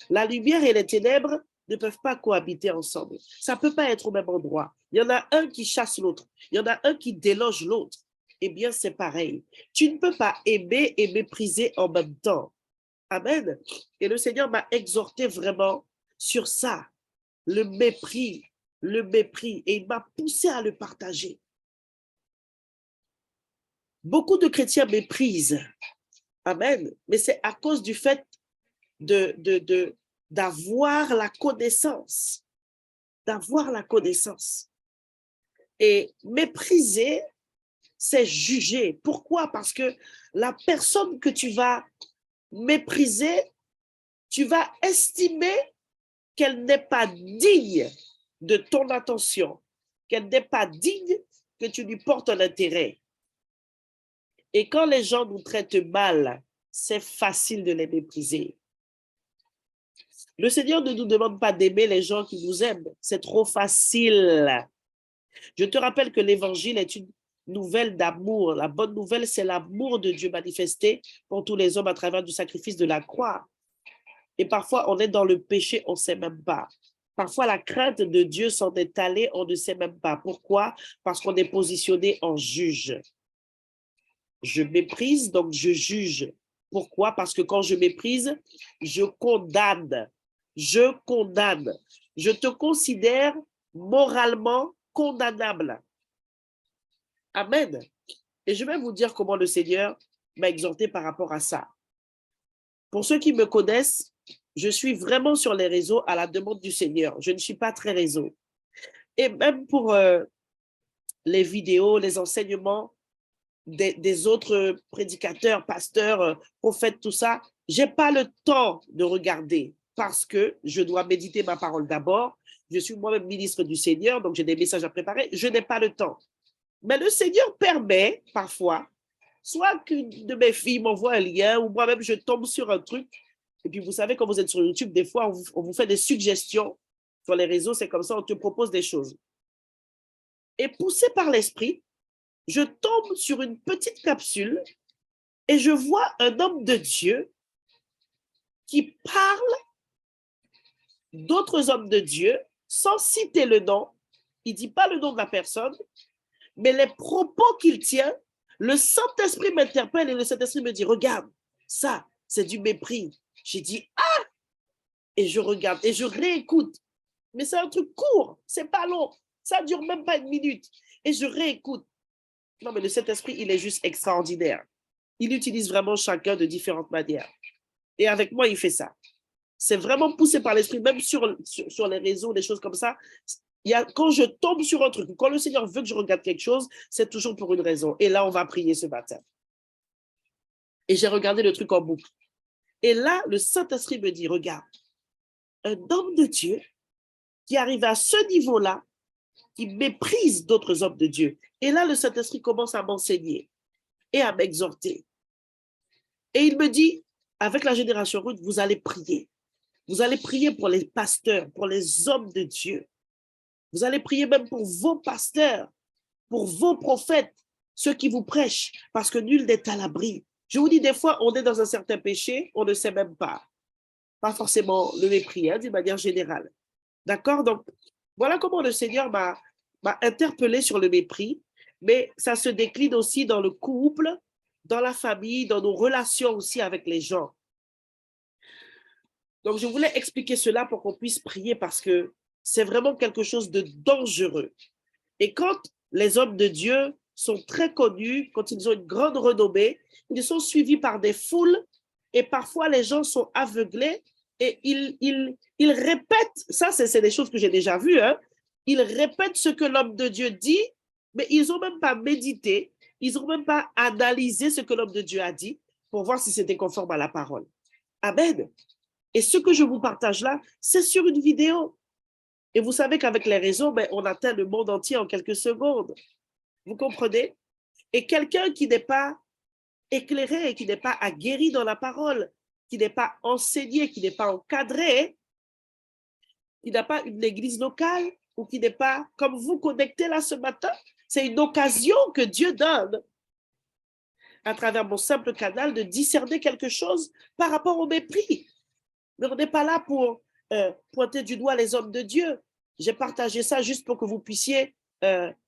La lumière et les ténèbres ne peuvent pas cohabiter ensemble. Ça ne peut pas être au même endroit. Il y en a un qui chasse l'autre. Il y en a un qui déloge l'autre. Eh bien, c'est pareil. Tu ne peux pas aimer et mépriser en même temps. Amen. Et le Seigneur m'a exhorté vraiment sur ça, le mépris, et il m'a poussé à le partager. Beaucoup de chrétiens méprisent. Amen. Mais c'est à cause du fait d'avoir la connaissance. D'avoir la connaissance. Et mépriser, c'est juger. Pourquoi? Parce que la personne que tu vas mépriser, tu vas estimer qu'elle n'est pas digne de ton attention, qu'elle n'est pas digne que tu lui portes un intérêt. Et quand les gens nous traitent mal, c'est facile de les mépriser. Le Seigneur ne nous demande pas d'aimer les gens qui nous aiment. C'est trop facile. Je te rappelle que l'évangile est une nouvelle d'amour. La bonne nouvelle, c'est l'amour de Dieu manifesté pour tous les hommes à travers du sacrifice de la croix. Et parfois, on est dans le péché, on ne sait même pas. Parfois, la crainte de Dieu s'en est allée, on ne sait même pas. Pourquoi? Parce qu'on est positionné en juge. Je méprise, donc je juge. Pourquoi? Parce que quand je méprise, je condamne. Je condamne. Je te considère moralement condamnable. Amen. Et je vais vous dire comment le Seigneur m'a exhorté par rapport à ça. Pour ceux qui me connaissent, je suis vraiment sur les réseaux à la demande du Seigneur. Je ne suis pas très réseau. Et même pour les vidéos, les enseignements des autres prédicateurs, pasteurs, prophètes, tout ça, je n'ai pas le temps de regarder parce que je dois méditer ma parole d'abord. Je suis moi-même ministre du Seigneur, donc j'ai des messages à préparer. Je n'ai pas le temps. Mais le Seigneur permet parfois, soit qu'une de mes filles m'envoie un lien ou moi-même je tombe sur un truc. Et puis vous savez, quand vous êtes sur YouTube, des fois, on vous fait des suggestions sur les réseaux. C'est comme ça, on te propose des choses. Et poussé par l'esprit, je tombe sur une petite capsule et je vois un homme de Dieu qui parle d'autres hommes de Dieu sans citer le nom. Il ne dit pas le nom de la personne, mais les propos qu'il tient, le Saint-Esprit m'interpelle et le Saint-Esprit me dit, regarde, ça, c'est du mépris. J'ai dit, ah! Et je regarde et je réécoute. Mais c'est un truc court, c'est pas long. Ça ne dure même pas une minute. Et je réécoute. Non, mais le Saint-Esprit, il est juste extraordinaire. Il utilise vraiment chacun de différentes manières. Et avec moi, il fait ça. C'est vraiment poussé par l'Esprit, même sur les réseaux, des choses comme ça. Quand je tombe sur un truc, quand le Seigneur veut que je regarde quelque chose, c'est toujours pour une raison. Et là, on va prier ce matin. Et j'ai regardé le truc en boucle. Et là, le Saint-Esprit me dit, regarde, un homme de Dieu qui arrive à ce niveau-là, qui méprise d'autres hommes de Dieu. Et là, le Saint-Esprit commence à m'enseigner et à m'exhorter. Et il me dit, avec la génération Ruth, vous allez prier. Vous allez prier pour les pasteurs, pour les hommes de Dieu. Vous allez prier même pour vos pasteurs, pour vos prophètes, ceux qui vous prêchent, parce que nul n'est à l'abri. Je vous dis, des fois, on est dans un certain péché, on ne sait même pas. Pas forcément le mépris, d'une manière générale. D'accord? Donc, voilà comment le Seigneur m'a interpellé sur le mépris, mais ça se décline aussi dans le couple, dans la famille, dans nos relations aussi avec les gens. Donc, je voulais expliquer cela pour qu'on puisse prier parce que c'est vraiment quelque chose de dangereux. Et quand les hommes de Dieu sont très connus, quand ils ont une grande renommée, ils sont suivis par des foules Et parfois, les gens sont aveuglés et ils répètent, ça c'est des choses que j'ai déjà vues, hein, ils répètent ce que l'homme de Dieu dit, mais ils n'ont même pas médité, ils n'ont même pas analysé ce que l'homme de Dieu a dit pour voir si c'était conforme à la parole. Amen. Et ce que je vous partage là, c'est sur une vidéo. Et vous savez qu'avec les réseaux, ben, on atteint le monde entier en quelques secondes. Vous comprenez? Et quelqu'un qui n'est pas éclairé, qui n'est pas aguerri dans la parole, qui n'est pas enseigné, qui n'est pas encadré, qui n'a pas une église locale ou qui n'est pas comme vous connecté là ce matin, c'est une occasion que Dieu donne à travers mon simple canal de discerner quelque chose par rapport au mépris. Mais on n'est pas là pour pointer du doigt les hommes de Dieu. J'ai partagé ça juste pour que vous puissiez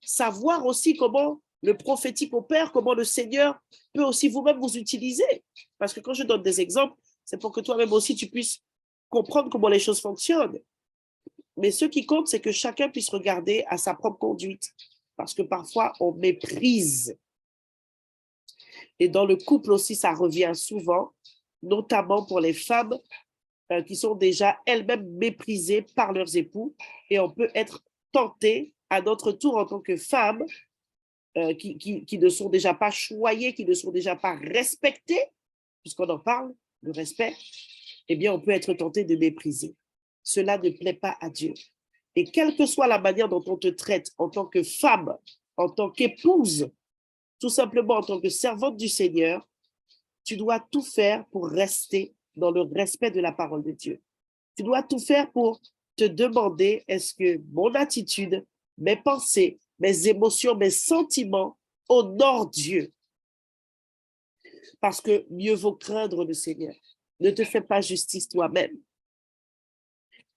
savoir aussi comment le prophétique opère, comment le Seigneur peut aussi vous-même vous utiliser. Parce que quand je donne des exemples, c'est pour que toi-même aussi tu puisses comprendre comment les choses fonctionnent. Mais ce qui compte, c'est que chacun puisse regarder à sa propre conduite. Parce que parfois, on méprise. Et dans le couple aussi, ça revient souvent, notamment pour les femmes qui sont déjà elles-mêmes méprisées par leurs époux. Et on peut être tenté à notre tour en tant que femme qui ne sont déjà pas choyées, qui ne sont déjà pas respectées, puisqu'on en parle, le respect, eh bien, on peut être tenté de mépriser. Cela ne plaît pas à Dieu. Et quelle que soit la manière dont on te traite en tant que femme, en tant qu'épouse, tout simplement en tant que servante du Seigneur, tu dois tout faire pour rester dans le respect de la parole de Dieu. Tu dois tout faire pour te demander, est-ce que mon attitude, mes pensées, mes émotions, mes sentiments honorent Dieu? Parce que mieux vaut craindre le Seigneur. Ne te fais pas justice toi-même.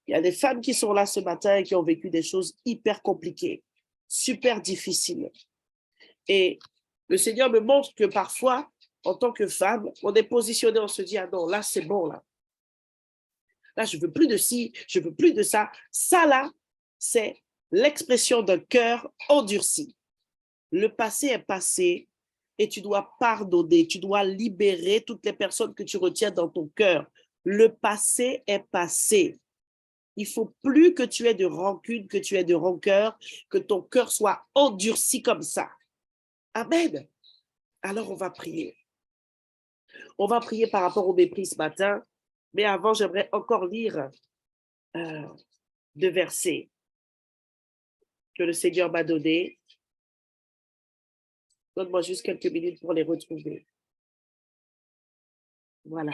Il y a des femmes qui sont là ce matin et qui ont vécu des choses hyper compliquées, super difficiles. Et le Seigneur me montre que parfois, en tant que femme, on est positionné, on se dit, ah non, là, c'est bon, là. Là, je veux plus de ci, je veux plus de ça. Ça, là, c'est l'expression d'un cœur endurci. Le passé est passé et tu dois pardonner, tu dois libérer toutes les personnes que tu retiens dans ton cœur. Le passé est passé. Il ne faut plus que tu aies de rancune, que tu aies de rancœur, que ton cœur soit endurci comme ça. Amen. Alors, on va prier. On va prier par rapport au mépris ce matin, mais avant, j'aimerais encore lire 2 versets que le Seigneur m'a donnés. Donne-moi juste quelques minutes pour les retrouver. Voilà.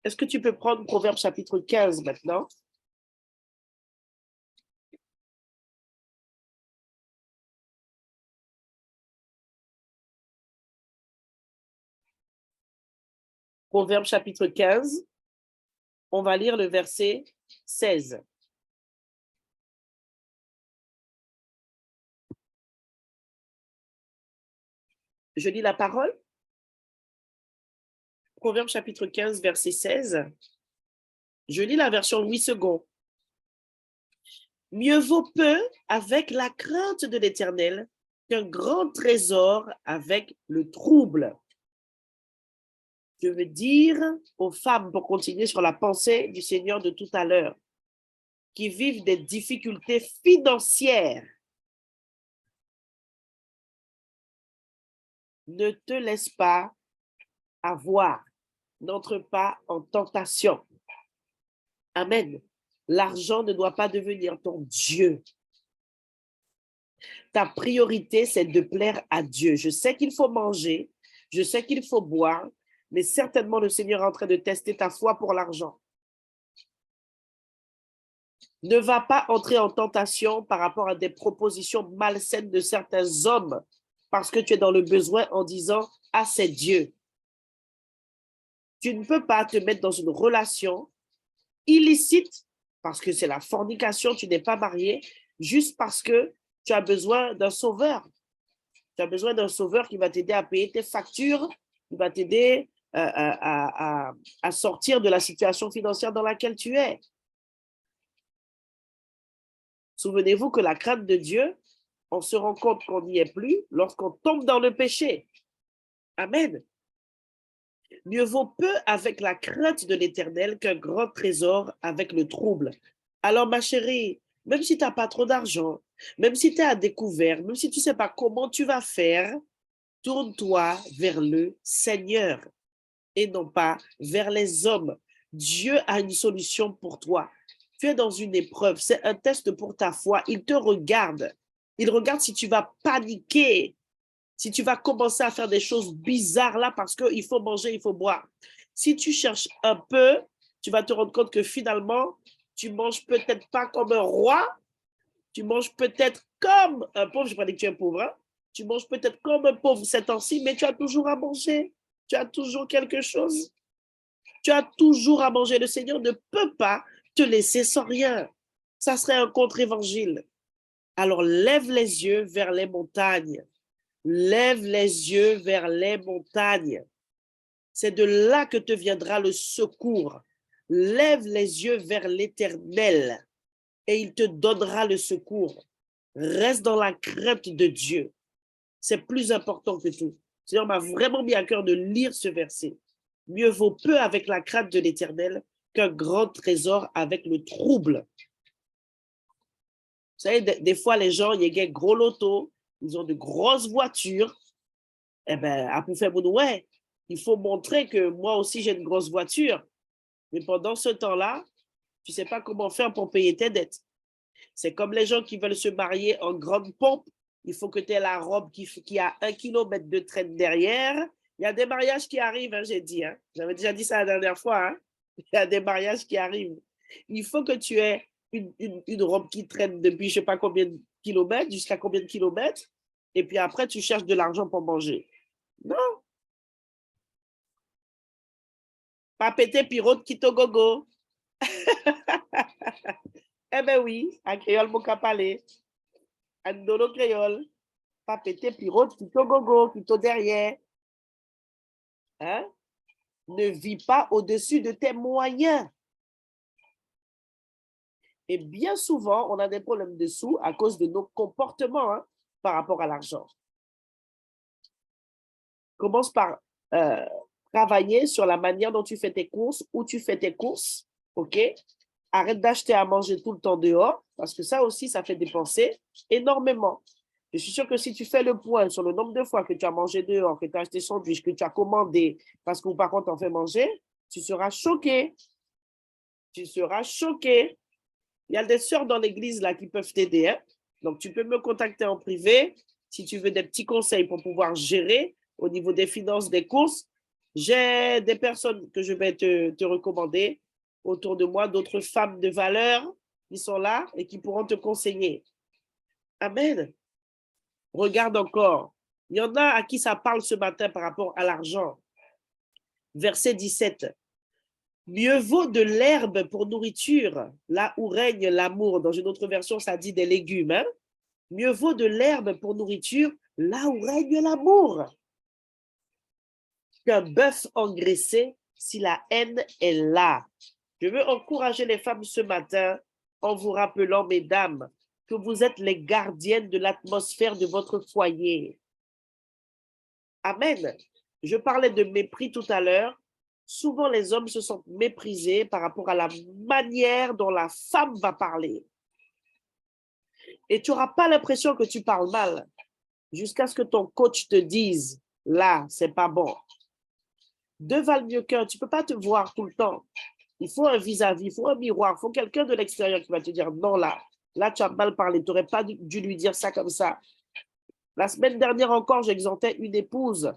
Est-ce que tu peux prendre Proverbe chapitre 15 maintenant? Proverbe chapitre 15, on va lire le verset 16. Je lis la parole. Proverbe chapitre 15, verset 16. Je lis la version Louis II. Mieux vaut peu avec la crainte de l'Éternel qu'un grand trésor avec le trouble. Je veux dire aux femmes, pour continuer sur la pensée du Seigneur de tout à l'heure, qui vivent des difficultés financières, ne te laisse pas avoir, n'entre pas en tentation. Amen. L'argent ne doit pas devenir ton Dieu. Ta priorité, c'est de plaire à Dieu. Je sais qu'il faut manger, je sais qu'il faut boire, mais certainement le Seigneur est en train de tester ta foi pour l'argent. Ne va pas entrer en tentation par rapport à des propositions malsaines de certains hommes parce que tu es dans le besoin en disant « Ah, c'est Dieu ». Tu ne peux pas te mettre dans une relation illicite parce que c'est la fornication, tu n'es pas marié, juste parce que tu as besoin d'un sauveur. Tu as besoin d'un sauveur qui va t'aider à payer tes factures, qui va t'aider à sortir de la situation financière dans laquelle tu es. Souvenez-vous que la crainte de Dieu, on se rend compte qu'on n'y est plus lorsqu'on tombe dans le péché. Amen. Mieux vaut peu avec la crainte de l'Éternel qu'un grand trésor avec le trouble. Alors, ma chérie, même si tu n'as pas trop d'argent, même si tu es à découvert, même si tu ne sais pas comment tu vas faire, tourne-toi vers le Seigneur et non pas vers les hommes. Dieu a une solution pour toi. Tu es dans une épreuve, c'est un test pour ta foi. Il te regarde. Il regarde si tu vas paniquer, si tu vas commencer à faire des choses bizarres là parce qu'il faut manger, il faut boire. Si tu cherches un peu, tu vas te rendre compte que finalement, tu manges peut-être pas comme un roi, tu manges peut-être comme un pauvre, je ne pas dire que tu es pauvre, hein? Tu manges peut-être comme un pauvre ces temps-ci, mais tu as toujours à manger. Tu as toujours quelque chose. Tu as toujours à manger. Le Seigneur ne peut pas te laisser sans rien. Ça serait un contre-évangile. Alors lève les yeux vers les montagnes. Lève les yeux vers les montagnes. C'est de là que te viendra le secours. Lève les yeux vers l'Éternel et il te donnera le secours. Reste dans la crainte de Dieu. C'est plus important que tout. Le Seigneur m'a vraiment mis à cœur de lire ce verset. Mieux vaut peu avec la crainte de l'Éternel qu'un grand trésor avec le trouble. Vous savez, des fois, les gens, ils ont gros loto, ils ont de grosses voitures. Eh bien, à pour faire ouais, il faut montrer que moi aussi, j'ai une grosse voiture. Mais pendant ce temps-là, tu ne sais pas comment faire pour payer tes dettes. C'est comme les gens qui veulent se marier en grande pompe. Il faut que tu aies la robe qui a 1 kilomètre de traîne derrière. Il y a des mariages qui arrivent, hein, j'ai dit. Hein. J'avais déjà dit ça la dernière fois. Hein. Il y a des mariages qui arrivent. Il faut que tu aies une robe qui traîne depuis je ne sais pas combien de kilomètres, jusqu'à combien de kilomètres. Et puis après, tu cherches de l'argent pour manger. Non. Pas péter pirote qui to gogo. Eh bien oui, à créole, mon capalé. À dono créole. Pas péter pirote qui to gogo, qui to derrière. Hein? Ne vis pas au-dessus de tes moyens. Et bien souvent, on a des problèmes de sous à cause de nos comportements hein, par rapport à l'argent. Commence par travailler sur la manière dont tu fais tes courses, où tu fais tes courses, ok? Arrête d'acheter à manger tout le temps dehors, parce que ça aussi, ça fait dépenser énormément. Je suis sûre que si tu fais le point sur le nombre de fois que tu as mangé dehors, que tu as acheté sandwich, que tu as commandé, parce que par contre, on fait manger, tu seras choqué. Tu seras choqué. Il y a des sœurs dans l'église là qui peuvent t'aider. Hein? Donc, tu peux me contacter en privé si tu veux des petits conseils pour pouvoir gérer au niveau des finances, des courses. J'ai des personnes que je vais te recommander autour de moi, d'autres femmes de valeur qui sont là et qui pourront te conseiller. Amen. Regarde encore. Il y en a à qui ça parle ce matin par rapport à l'argent. Verset 17. Mieux vaut de l'herbe pour nourriture, là où règne l'amour. Dans une autre version, ça dit des légumes. Hein? Mieux vaut de l'herbe pour nourriture, là où règne l'amour, qu'un bœuf engraissé si la haine est là. Je veux encourager les femmes ce matin en vous rappelant, mesdames, que vous êtes les gardiennes de l'atmosphère de votre foyer. Amen. Je parlais de mépris tout à l'heure. Souvent, les hommes se sentent méprisés par rapport à la manière dont la femme va parler. Et tu n'auras pas l'impression que tu parles mal jusqu'à ce que ton coach te dise, là, c'est pas bon. Deux valent mieux qu'un. Tu ne peux pas te voir tout le temps. Il faut un vis-à-vis, il faut un miroir, il faut quelqu'un de l'extérieur qui va te dire, non, là, tu as mal parlé, tu n'aurais pas dû lui dire ça comme ça. La semaine dernière encore, j'exhortais une épouse.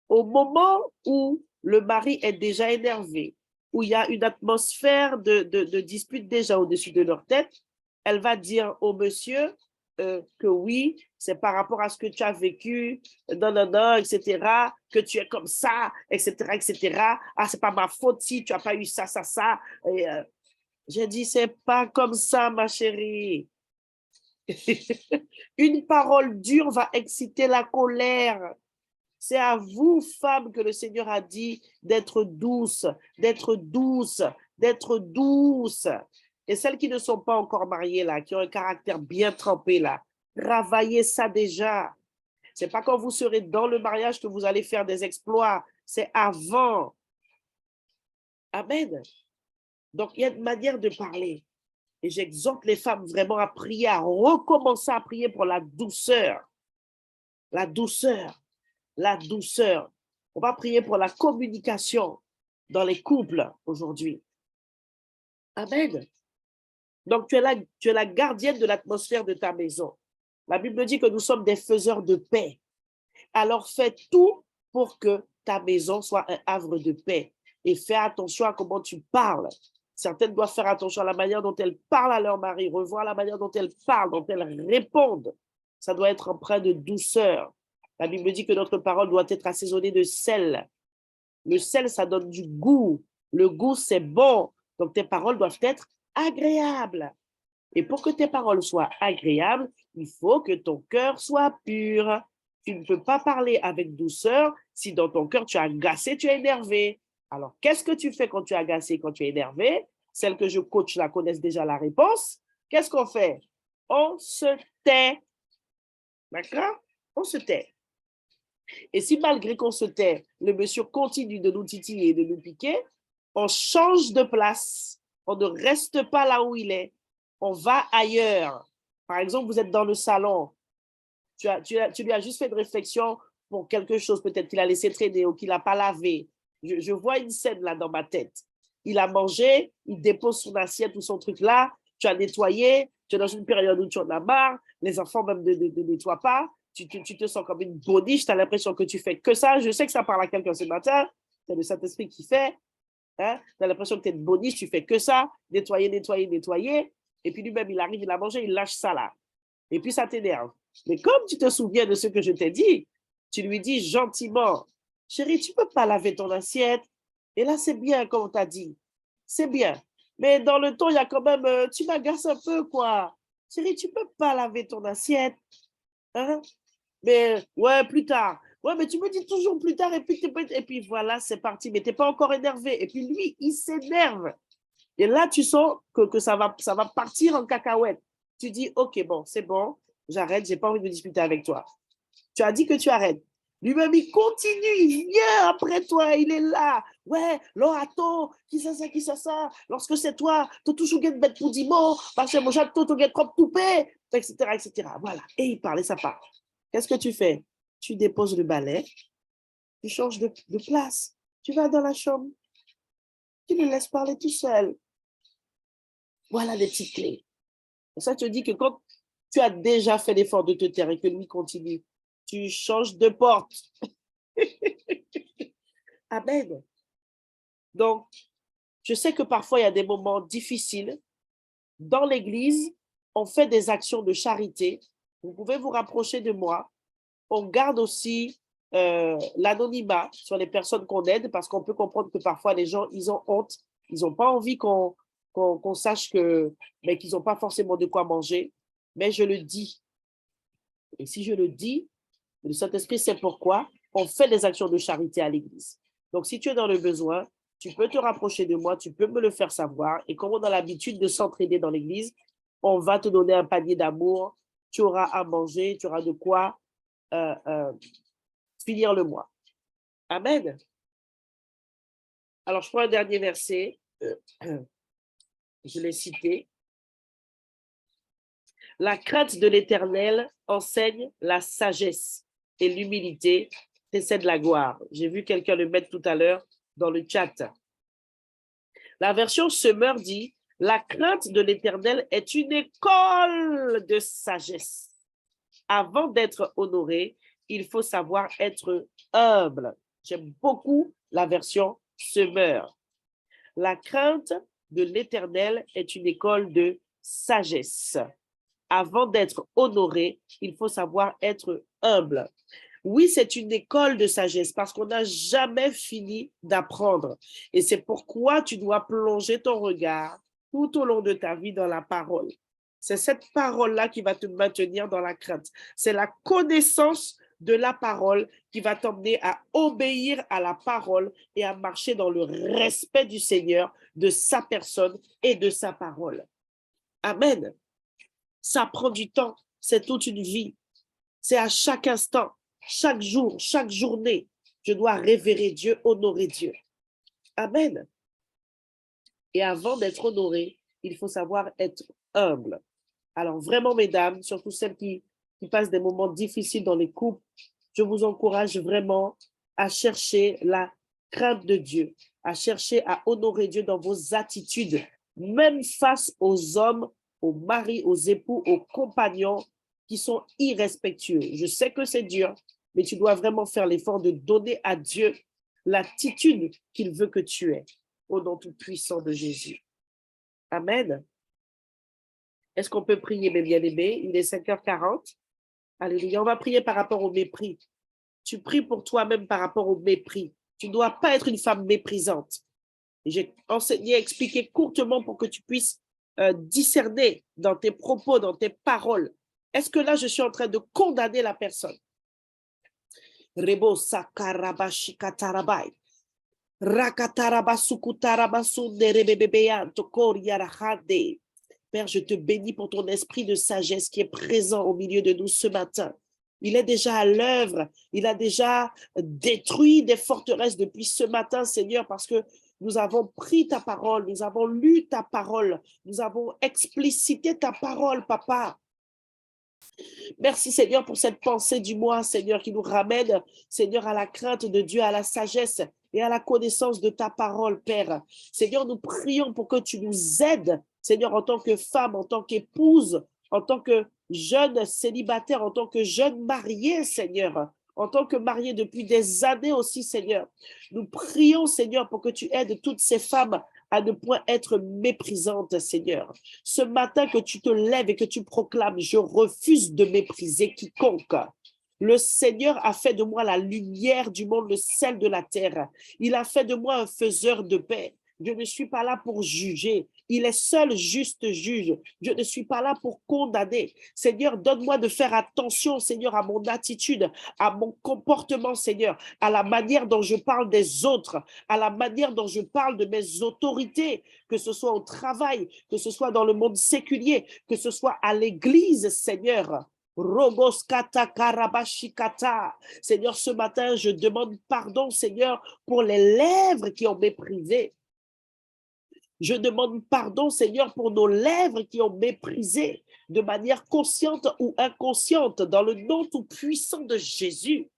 Au moment où le mari est déjà énervé, où il y a une atmosphère de dispute déjà au-dessus de leur tête, elle va dire au monsieur que oui, c'est par rapport à ce que tu as vécu, non, etc., que tu es comme ça, etc., etc. Ah, c'est pas ma faute si tu n'as pas eu ça. Et, j'ai dit, c'est pas comme ça, ma chérie. Une parole dure va exciter la colère. C'est à vous, femmes, que le Seigneur a dit d'être douce, d'être douce, d'être douce. Et celles qui ne sont pas encore mariées, là, qui ont un caractère bien trempé, là, travaillez ça déjà. Ce n'est pas quand vous serez dans le mariage que vous allez faire des exploits. c'est avant. Amen. Donc, il y a une manière de parler. Et j'exhorte les femmes vraiment à prier, à recommencer à prier pour la douceur. La douceur. La douceur. On va prier pour la communication dans les couples aujourd'hui. Amen. Donc, tu es la gardienne de l'atmosphère de ta maison. La Bible dit que nous sommes des faiseurs de paix. Alors, fais tout pour que ta maison soit un havre de paix. Et fais attention à comment tu parles. Certaines doivent faire attention à la manière dont elles parlent à leur mari, revoir la manière dont elles parlent, dont elles répondent. Ça doit être empreint de douceur. La Bible dit que notre parole doit être assaisonnée de sel. Le sel, ça donne du goût. Le goût, c'est bon. Donc, tes paroles doivent être agréables. Et pour que tes paroles soient agréables, il faut que ton cœur soit pur. Tu ne peux pas parler avec douceur si dans ton cœur tu es agacé, tu es énervé. Alors, qu'est-ce que tu fais quand tu es agacé, quand tu es énervé? Celles que je coach la connaissent déjà la réponse. Qu'est-ce qu'on fait? On se tait. D'accord? On se tait. Et si malgré qu'on se tait, le monsieur continue de nous titiller et de nous piquer, on change de place. On ne reste pas là où il est. On va ailleurs. Par exemple, vous êtes dans le salon. Tu lui as juste fait une réflexion pour quelque chose, peut-être qu'il a laissé traîner ou qu'il n'a pas lavé. Je vois une scène là dans ma tête. Il a mangé, il dépose son assiette ou son truc là, tu as nettoyé, tu es dans une période où tu en as marre, les enfants même ne nettoient pas, tu te sens comme une boniche, tu as l'impression que tu fais que ça. Je sais que ça parle à quelqu'un ce matin, c'est le Saint-Esprit qui fait. Hein? Tu as l'impression que tu es une boniche, tu fais que ça, nettoyer, nettoyer, nettoyer. Et puis lui-même, il arrive, il a mangé, il lâche ça là. Et puis ça t'énerve. Mais comme tu te souviens de ce que je t'ai dit, tu lui dis gentiment, chérie, tu ne peux pas laver ton assiette. Et là, c'est bien, comme on t'a dit. C'est bien. Mais dans le ton, il y a quand même, tu m'agaces un peu, quoi. Chérie, tu ne peux pas laver ton assiette. Hein? Mais ouais, plus tard. Ouais, mais tu me dis toujours plus tard, et puis voilà, c'est parti. Mais tu n'es pas encore énervé. Et puis lui, il s'énerve. Et là, tu sens que ça va partir en cacahuète. Tu dis, OK, bon, c'est bon, j'arrête, j'ai pas envie de discuter avec toi. Tu as dit que tu arrêtes. Lui-même, il continue, il vient après toi, il est là. Ouais, l'orato, qui ça. Lorsque c'est toi, tu toujours get bête pour dire bon, parce que mon château, tu get trop toupé, etc., etc. Voilà. Et il parle et ça part. Qu'est-ce que tu fais? Tu déposes le balai, tu changes de place, tu vas dans la chambre, tu le laisses parler tout seul. Voilà les petites clés. Ça te dit que quand tu as déjà fait l'effort de te taire et que lui continue, tu changes de porte. Amen. Donc, je sais que parfois, il y a des moments difficiles. Dans l'Église, on fait des actions de charité. Vous pouvez vous rapprocher de moi. On garde aussi l'anonymat sur les personnes qu'on aide parce qu'on peut comprendre que parfois, les gens, ils ont honte. Ils n'ont pas envie qu'on sache qu'ils n'ont pas forcément de quoi manger. Mais je le dis. Et si je le dis, le Saint-Esprit sait pourquoi. On fait des actions de charité à l'Église. Donc, si tu es dans le besoin, tu peux te rapprocher de moi, tu peux me le faire savoir. Et comme on a l'habitude de s'entraider dans l'Église, on va te donner un panier d'amour. Tu auras à manger, tu auras de quoi finir le mois. Amen. Alors, je prends un dernier verset. Je l'ai cité. La crainte de l'Éternel enseigne la sagesse et l'humilité précède la gloire. J'ai vu quelqu'un le mettre tout à l'heure dans le chat. La version Semeur dit, la crainte de l'Éternel est une école de sagesse. Avant d'être honoré, il faut savoir être humble. J'aime beaucoup la version Semeur. La crainte de l'Éternel est une école de sagesse. Avant d'être honoré, il faut savoir être humble. Oui, c'est une école de sagesse parce qu'on n'a jamais fini d'apprendre. Et c'est pourquoi tu dois plonger ton regard tout au long de ta vie dans la parole. C'est cette parole-là qui va te maintenir dans la crainte. C'est la connaissance de la parole qui va t'emmener à obéir à la parole et à marcher dans le respect du Seigneur, de sa personne et de sa parole. Amen. Ça prend du temps, c'est toute une vie. C'est à chaque instant, chaque jour, chaque journée. Je dois révérer Dieu, honorer Dieu. Amen. Et avant d'être honoré, il faut savoir être humble. Alors vraiment, mesdames, surtout celles qui passent des moments difficiles dans les couples, je vous encourage vraiment à chercher la crainte de Dieu, à chercher à honorer Dieu dans vos attitudes, même face aux hommes, aux maris, aux époux, aux compagnons qui sont irrespectueux. Je sais que c'est dur, mais tu dois vraiment faire l'effort de donner à Dieu l'attitude qu'il veut que tu aies, au nom tout puissant de Jésus. Amen. Est-ce qu'on peut prier, mes bien-aimés? Il est 5h40. Alléluia. On va prier par rapport au mépris. Tu pries pour toi-même par rapport au mépris. Tu ne dois pas être une femme méprisante. J'ai enseigné, expliqué courtement pour que tu puisses discerner dans tes propos, dans tes paroles. Est-ce que là, je suis en train de condamner la personne? Rebo sakarabashikatarabai. Père, je te bénis pour ton esprit de sagesse qui est présent au milieu de nous ce matin. Il est déjà à l'œuvre. Il a déjà détruit des forteresses depuis ce matin, Seigneur, parce que nous avons pris ta parole, nous avons lu ta parole, nous avons explicité ta parole, Papa. Merci, Seigneur, pour cette pensée du mois, Seigneur, qui nous ramène, Seigneur, à la crainte de Dieu, à la sagesse et à la connaissance de ta parole, Père. Seigneur, nous prions pour que tu nous aides, Seigneur, en tant que femme, en tant qu'épouse, en tant que jeune célibataire, en tant que jeune mariée, Seigneur, en tant que mariée depuis des années aussi, Seigneur. Nous prions, Seigneur, pour que tu aides toutes ces femmes à ne point être méprisantes, Seigneur. Ce matin que tu te lèves et que tu proclames, je refuse de mépriser quiconque. Le Seigneur a fait de moi la lumière du monde, le sel de la terre. Il a fait de moi un faiseur de paix. Je ne suis pas là pour juger. Il est seul juste juge. Je ne suis pas là pour condamner. Seigneur, donne-moi de faire attention, Seigneur, à mon attitude, à mon comportement, Seigneur, à la manière dont je parle des autres, à la manière dont je parle de mes autorités, que ce soit au travail, que ce soit dans le monde séculier, que ce soit à l'église, Seigneur. Seigneur, ce matin, je demande pardon, Seigneur, pour les lèvres qui ont méprisé. Je demande pardon, Seigneur, pour nos lèvres qui ont méprisé de manière consciente ou inconsciente, dans le nom tout-puissant de Jésus.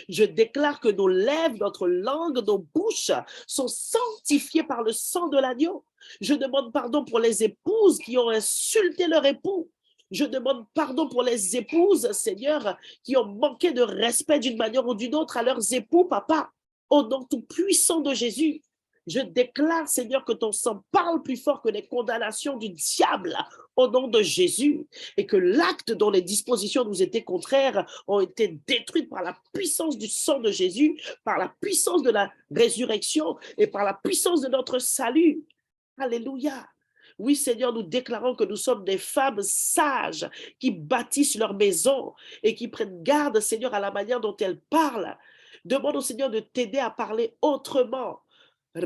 Je déclare que nos lèvres, notre langue, nos bouches sont sanctifiées par le sang de l'agneau. Je demande pardon pour les épouses qui ont insulté leur époux. Je demande pardon pour les épouses, Seigneur, qui ont manqué de respect d'une manière ou d'une autre à leurs époux, Papa. Au nom tout-puissant de Jésus. Je déclare, Seigneur, que ton sang parle plus fort que les condamnations du diable au nom de Jésus et que l'acte dont les dispositions nous étaient contraires ont été détruites par la puissance du sang de Jésus, par la puissance de la résurrection et par la puissance de notre salut. Alléluia. Oui, Seigneur, nous déclarons que nous sommes des femmes sages qui bâtissent leur maison et qui prennent garde, Seigneur, à la manière dont elles parlent. Demande au Seigneur de t'aider à parler autrement. Je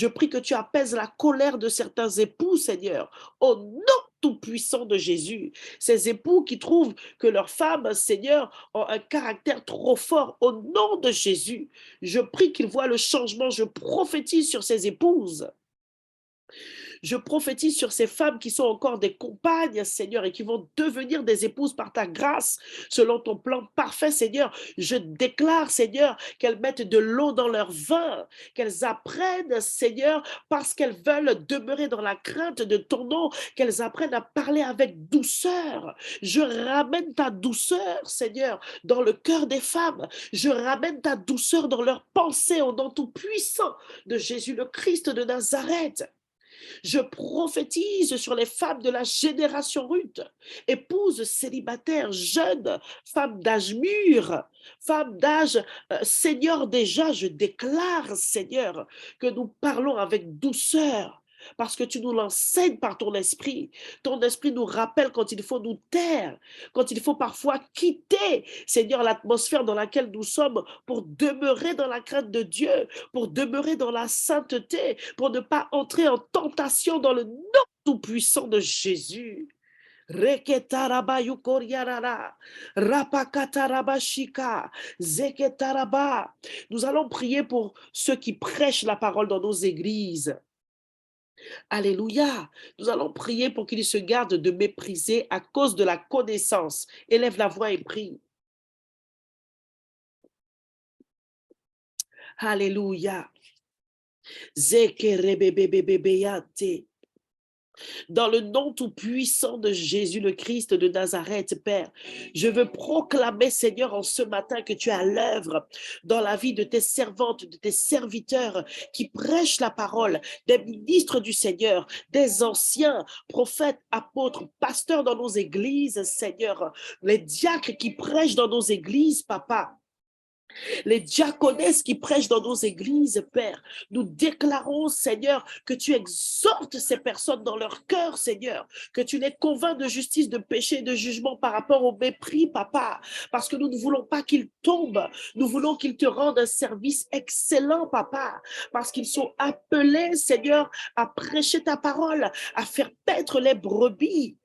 prie que tu apaises la colère de certains époux, Seigneur, au nom tout-puissant de Jésus. Ces époux qui trouvent que leurs femmes, Seigneur, ont un caractère trop fort, au nom de Jésus. Je prie qu'ils voient le changement. Je prophétise sur ces épouses. Je prophétise sur ces femmes qui sont encore des compagnes, Seigneur, et qui vont devenir des épouses par ta grâce, selon ton plan parfait, Seigneur. Je déclare, Seigneur, qu'elles mettent de l'eau dans leur vin, qu'elles apprennent, Seigneur, parce qu'elles veulent demeurer dans la crainte de ton nom, qu'elles apprennent à parler avec douceur. Je ramène ta douceur, Seigneur, dans le cœur des femmes. Je ramène ta douceur dans leurs pensées, au nom tout puissant de Jésus le Christ de Nazareth. Je prophétise sur les femmes de la génération Ruth, épouses célibataires, jeunes, femmes d'âge mûr, femmes d'âge senior déjà. Je déclare, Seigneur, que nous parlons avec douceur. Parce que tu nous l'enseignes par ton esprit. Ton esprit nous rappelle quand il faut nous taire, quand il faut parfois quitter, Seigneur, l'atmosphère dans laquelle nous sommes pour demeurer dans la crainte de Dieu, pour demeurer dans la sainteté, pour ne pas entrer en tentation dans le nom tout-puissant de Jésus. Reketaraba yukoriarara, rapakataraba shika, zeketaraba. Nous allons prier pour ceux qui prêchent la parole dans nos églises. Alléluia. Nous allons prier pour qu'ils se gardent de mépriser à cause de la connaissance. Élève la voix et prie. Alléluia. Zekerebebebebeyate. Dans le nom tout-puissant de Jésus le Christ de Nazareth, Père, je veux proclamer, Seigneur, en ce matin que tu es à l'œuvre dans la vie de tes servantes, de tes serviteurs qui prêchent la parole, des ministres du Seigneur, des anciens, prophètes, apôtres, pasteurs dans nos églises, Seigneur, les diacres qui prêchent dans nos églises, Papa. Les diaconesses qui prêchent dans nos églises, Père, nous déclarons, Seigneur, que tu exhortes ces personnes dans leur cœur, Seigneur, que tu les convaincs de justice, de péché et de jugement par rapport au mépris, Papa, parce que nous ne voulons pas qu'ils tombent, nous voulons qu'ils te rendent un service excellent, Papa, parce qu'ils sont appelés, Seigneur, à prêcher ta parole, à faire paître les brebis.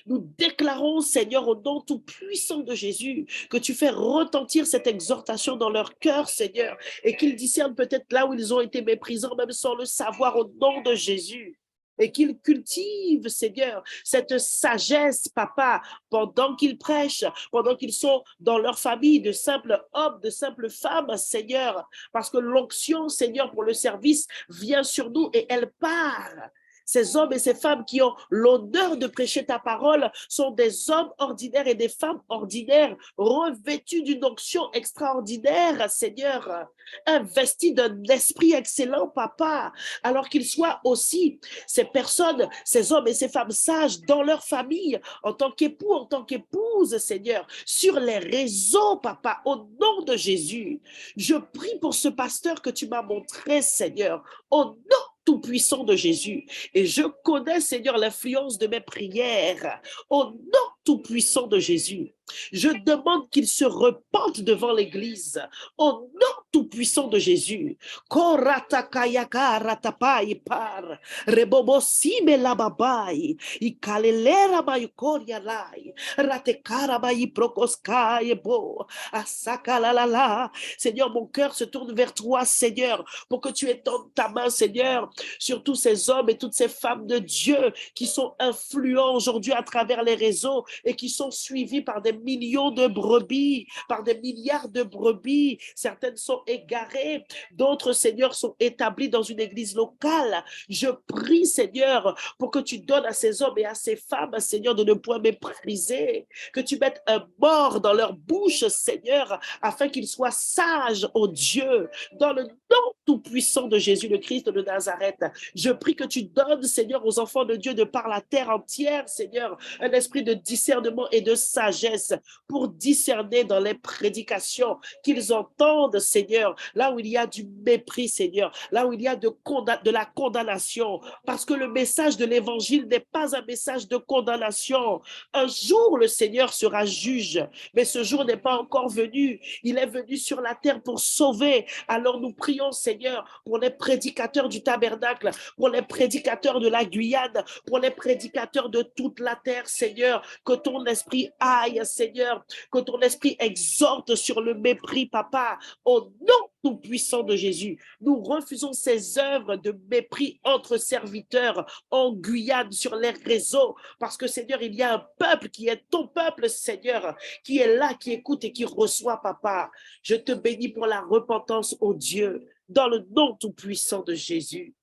Nous déclarons, Seigneur, au nom tout-puissant de Jésus, que tu fais retentir cette exhortation dans leur cœur, Seigneur, et qu'ils discernent peut-être là où ils ont été méprisants, même sans le savoir, au nom de Jésus. Et qu'ils cultivent, Seigneur, cette sagesse, Papa, pendant qu'ils prêchent, pendant qu'ils sont dans leur famille, de simples hommes, de simples femmes, Seigneur, parce que l'onction, Seigneur, pour le service vient sur nous et elle part. Ces hommes et ces femmes qui ont l'honneur de prêcher ta parole sont des hommes ordinaires et des femmes ordinaires, revêtus d'une onction extraordinaire, Seigneur, investis d'un esprit excellent, Papa, alors qu'ils soient aussi ces personnes, ces hommes et ces femmes sages dans leur famille, en tant qu'époux, en tant qu'épouse, Seigneur, sur les réseaux, Papa, au nom de Jésus. Je prie pour ce pasteur que tu m'as montré, Seigneur, au nom tout-puissant de Jésus. Et je connais, Seigneur, l'influence de mes prières au nom tout-puissant de Jésus. Je demande qu'il se repente devant l'Église au nom tout-puissant de Jésus. Koratakayaka ratapai par rebobosime lababai ikalelera mayukorialai ratekarabai prokoskai bo asakalalala. Seigneur, mon cœur se tourne vers toi, Seigneur, pour que tu étendes ta main, Seigneur, sur tous ces hommes et toutes ces femmes de Dieu qui sont influents aujourd'hui à travers les réseaux et qui sont suivis par des millions de brebis, par des milliards de brebis. Certaines sont égarées, d'autres, Seigneur, sont établies dans une église locale. Je prie, Seigneur, pour que tu donnes à ces hommes et à ces femmes, Seigneur, de ne point mépriser, que tu mettes un mort dans leur bouche, Seigneur, afin qu'ils soient sages, ô Dieu, dans le nom tout-puissant de Jésus le Christ de Nazareth. Je prie que tu donnes, Seigneur, aux enfants de Dieu de par la terre entière, Seigneur, un esprit de discernement et de sagesse pour discerner dans les prédications, qu'ils entendent, Seigneur, là où il y a du mépris, Seigneur, là où il y a de la condamnation, parce que le message de l'évangile n'est pas un message de condamnation. Un jour, le Seigneur sera juge, mais ce jour n'est pas encore venu. Il est venu sur la terre pour sauver. Alors nous prions, Seigneur, pour les prédicateurs du tabernacle, pour les prédicateurs de la Guyane, pour les prédicateurs de toute la terre, Seigneur, que ton esprit aille, Seigneur, que ton esprit exhorte sur le mépris, Papa, au nom tout-puissant de Jésus. Nous refusons ces œuvres de mépris entre serviteurs en Guyane, sur les réseaux, parce que, Seigneur, il y a un peuple qui est ton peuple, Seigneur, qui est là, qui écoute et qui reçoit, Papa. Je te bénis pour la repentance, ô Dieu, dans le nom tout-puissant de Jésus.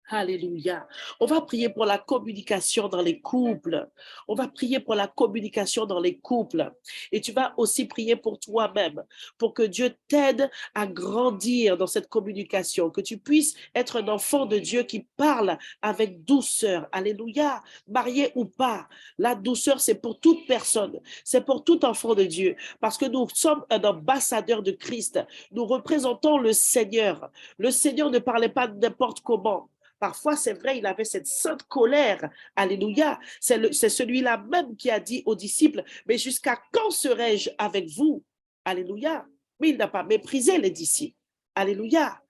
Alléluia. On va prier pour la communication dans les couples. On va prier pour la communication dans les couples. Et tu vas aussi prier pour toi-même, pour que Dieu t'aide à grandir dans cette communication, que tu puisses être un enfant de Dieu qui parle avec douceur. Alléluia. Marié ou pas, la douceur, c'est pour toute personne. C'est pour tout enfant de Dieu. Parce que nous sommes un ambassadeur de Christ. Nous représentons le Seigneur. Le Seigneur ne parlait pas n'importe comment. Parfois, c'est vrai, il avait cette sainte colère. Alléluia. C'est celui-là même qui a dit aux disciples, mais jusqu'à quand serai-je avec vous? Alléluia. Mais il n'a pas méprisé les disciples. Alléluia.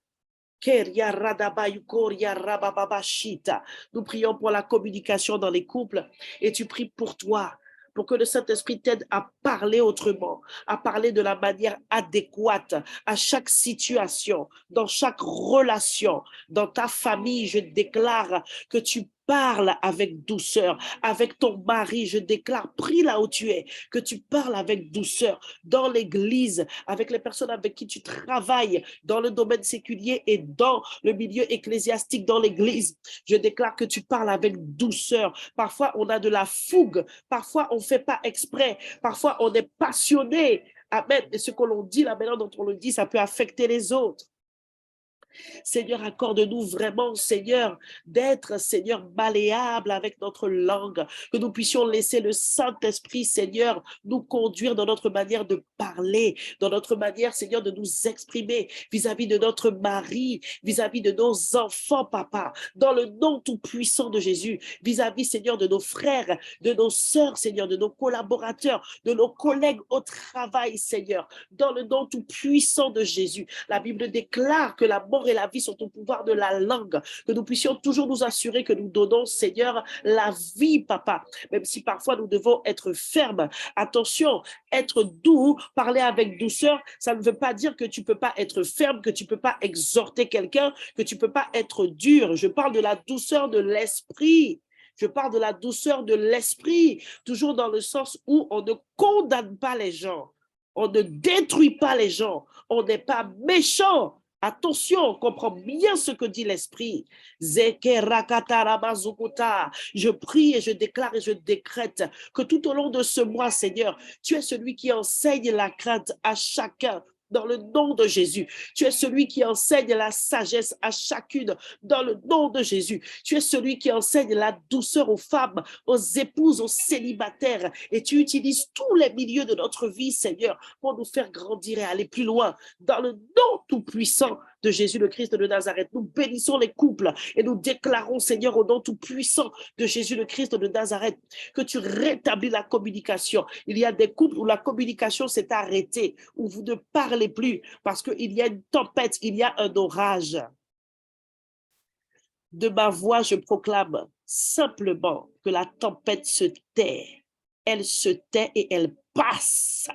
Nous prions pour la communication dans les couples et tu pries pour toi, pour que le Saint-Esprit t'aide à parler autrement, à parler de la manière adéquate à chaque situation, dans chaque relation, dans ta famille. Je déclare que tu parles avec douceur. Avec ton mari, je déclare, prie là où tu es, que tu parles avec douceur dans l'église, avec les personnes avec qui tu travailles, dans le domaine séculier et dans le milieu ecclésiastique, dans l'église. Je déclare que tu parles avec douceur. Parfois, on a de la fougue. Parfois, on ne fait pas exprès. Parfois, on est passionné. Amen. Et ce que l'on dit, la manière dont on le dit, ça peut affecter les autres. Seigneur, accorde-nous vraiment, Seigneur, d'être, Seigneur, malléable avec notre langue, que nous puissions laisser le Saint-Esprit, Seigneur, nous conduire dans notre manière de parler, dans notre manière, Seigneur, de nous exprimer vis-à-vis de notre mari, vis-à-vis de nos enfants, papa, dans le nom tout-puissant de Jésus, vis-à-vis, Seigneur, de nos frères, de nos sœurs, Seigneur, de nos collaborateurs, de nos collègues au travail, Seigneur, dans le nom tout-puissant de Jésus. La Bible déclare que la mort et la vie sont au pouvoir de la langue, que nous puissions toujours nous assurer que nous donnons, Seigneur, la vie, papa, même si parfois nous devons être fermes. Attention, être doux, parler avec douceur, ça ne veut pas dire que tu ne peux pas être ferme, que tu ne peux pas exhorter quelqu'un, que tu ne peux pas être dur. Je parle de la douceur de l'esprit. Je parle de la douceur de l'esprit, toujours dans le sens où on ne condamne pas les gens, on ne détruit pas les gens, on n'est pas méchant. Attention, on comprend bien ce que dit l'Esprit. Je prie et je déclare et je décrète que tout au long de ce mois, Seigneur, tu es celui qui enseigne la crainte à chacun. Dans le nom de Jésus, tu es celui qui enseigne la sagesse à chacune. Dans le nom de Jésus, tu es celui qui enseigne la douceur aux femmes, aux épouses, aux célibataires. Et tu utilises tous les milieux de notre vie, Seigneur, pour nous faire grandir et aller plus loin. Dans le nom tout-puissant de Jésus le Christ de Nazareth, nous bénissons les couples et nous déclarons, Seigneur, au nom tout-puissant de Jésus le Christ de Nazareth, que tu rétablis la communication. Il y a des couples où la communication s'est arrêtée, où vous ne parlez plus parce qu'il y a une tempête, il y a un orage. De ma voix, je proclame simplement que la tempête se tait. Elle se tait et elle passe.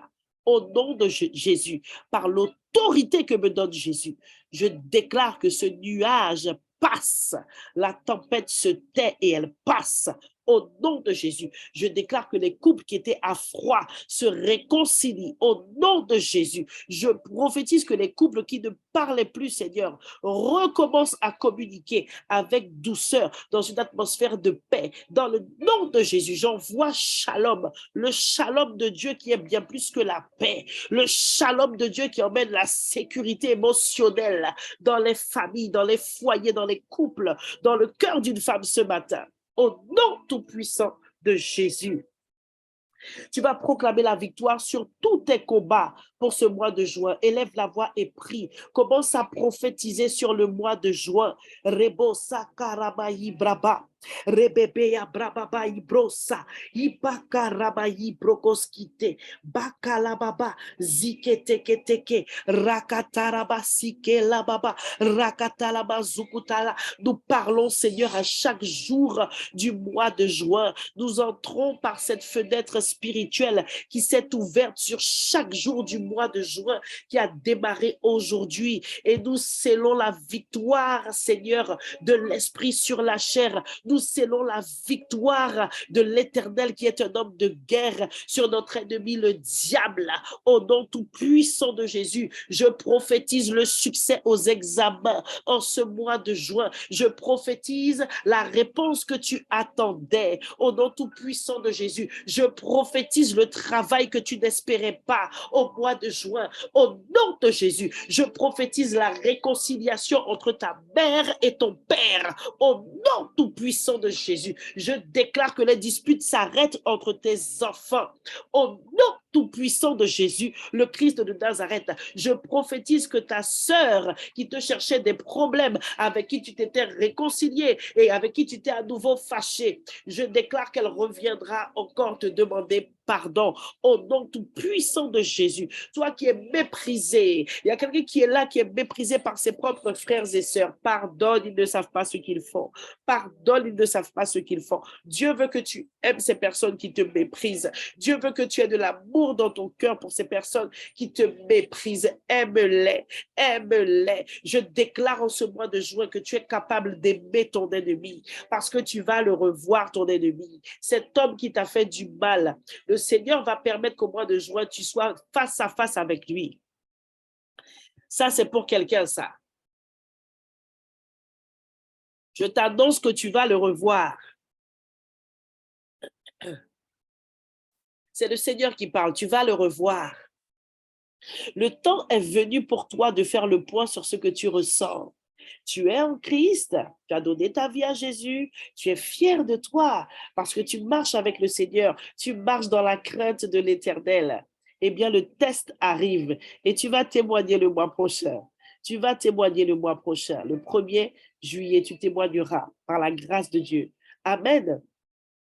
Au nom de Jésus, par l'autorité que me donne Jésus, je déclare que ce nuage passe. La tempête se tait et elle passe. Au nom de Jésus, je déclare que les couples qui étaient à froid se réconcilient. Au nom de Jésus, je prophétise que les couples qui ne parlaient plus, Seigneur, recommencent à communiquer avec douceur dans une atmosphère de paix. Dans le nom de Jésus, j'envoie shalom, le shalom de Dieu qui est bien plus que la paix, le shalom de Dieu qui emmène la sécurité émotionnelle dans les familles, dans les foyers, dans les couples, dans le cœur d'une femme ce matin. Au nom tout-puissant de Jésus. Tu vas proclamer la victoire sur tous tes combats pour ce mois de juin. Élève la voix et prie. Commence à prophétiser sur le mois de juin. Rebo sakarabayi braba. Rebebeya brababa ibrosa. Ibakarabayi brokoskite. Bakalababa. Ziketeketeke. Rakataraba sike lababa. Rakatalaba zukutala. Nous parlons, Seigneur, à chaque jour du mois de juin. Nous entrons par cette fenêtre spirituelle qui s'est ouverte sur chaque jour du mois de juin qui a démarré aujourd'hui. Et nous scellons la victoire, Seigneur, de l'esprit sur la chair. Nous scellons la victoire de l'Éternel qui est un homme de guerre sur notre ennemi, le diable. Au nom tout puissant de Jésus, je prophétise le succès aux examens en ce mois de juin. Je prophétise la réponse que tu attendais. Au nom tout puissant de Jésus, je prophétise le travail que tu n'espérais pas au mois de juin. Au nom de Jésus, je prophétise la réconciliation entre ta mère et ton père. Au nom tout puissant de Jésus, je déclare que les disputes s'arrêtent entre tes enfants. Au nom tout puissant de Jésus, le Christ de Nazareth, je prophétise que ta sœur qui te cherchait des problèmes, avec qui tu t'étais réconcilié et avec qui tu t'es à nouveau fâché, je déclare qu'elle reviendra encore te demander pardon au nom tout puissant de Jésus. Toi qui es méprisé, il y a quelqu'un qui est là, qui est méprisé par ses propres frères et sœurs. Pardonne, ils ne savent pas ce qu'ils font. Pardonne, ils ne savent pas ce qu'ils font. Dieu veut que tu aimes ces personnes qui te méprisent. Dieu veut que tu aies de l'amour dans ton cœur pour ces personnes qui te méprisent. Aime-les, aime-les. Je déclare en ce mois de juin que tu es capable d'aimer ton ennemi parce que tu vas le revoir, ton ennemi. Cet homme qui t'a fait du mal, le Seigneur va permettre qu'au mois de juin, tu sois face à face avec lui. Ça, c'est pour quelqu'un, ça. Je t'annonce que tu vas le revoir. C'est le Seigneur qui parle, tu vas le revoir. Le temps est venu pour toi de faire le point sur ce que tu ressens. Tu es en Christ, tu as donné ta vie à Jésus, tu es fier de toi parce que tu marches avec le Seigneur, tu marches dans la crainte de l'Éternel. Eh bien, le test arrive et tu vas témoigner le mois prochain. Tu vas témoigner le mois prochain. Le 1er juillet, tu témoigneras par la grâce de Dieu. Amen.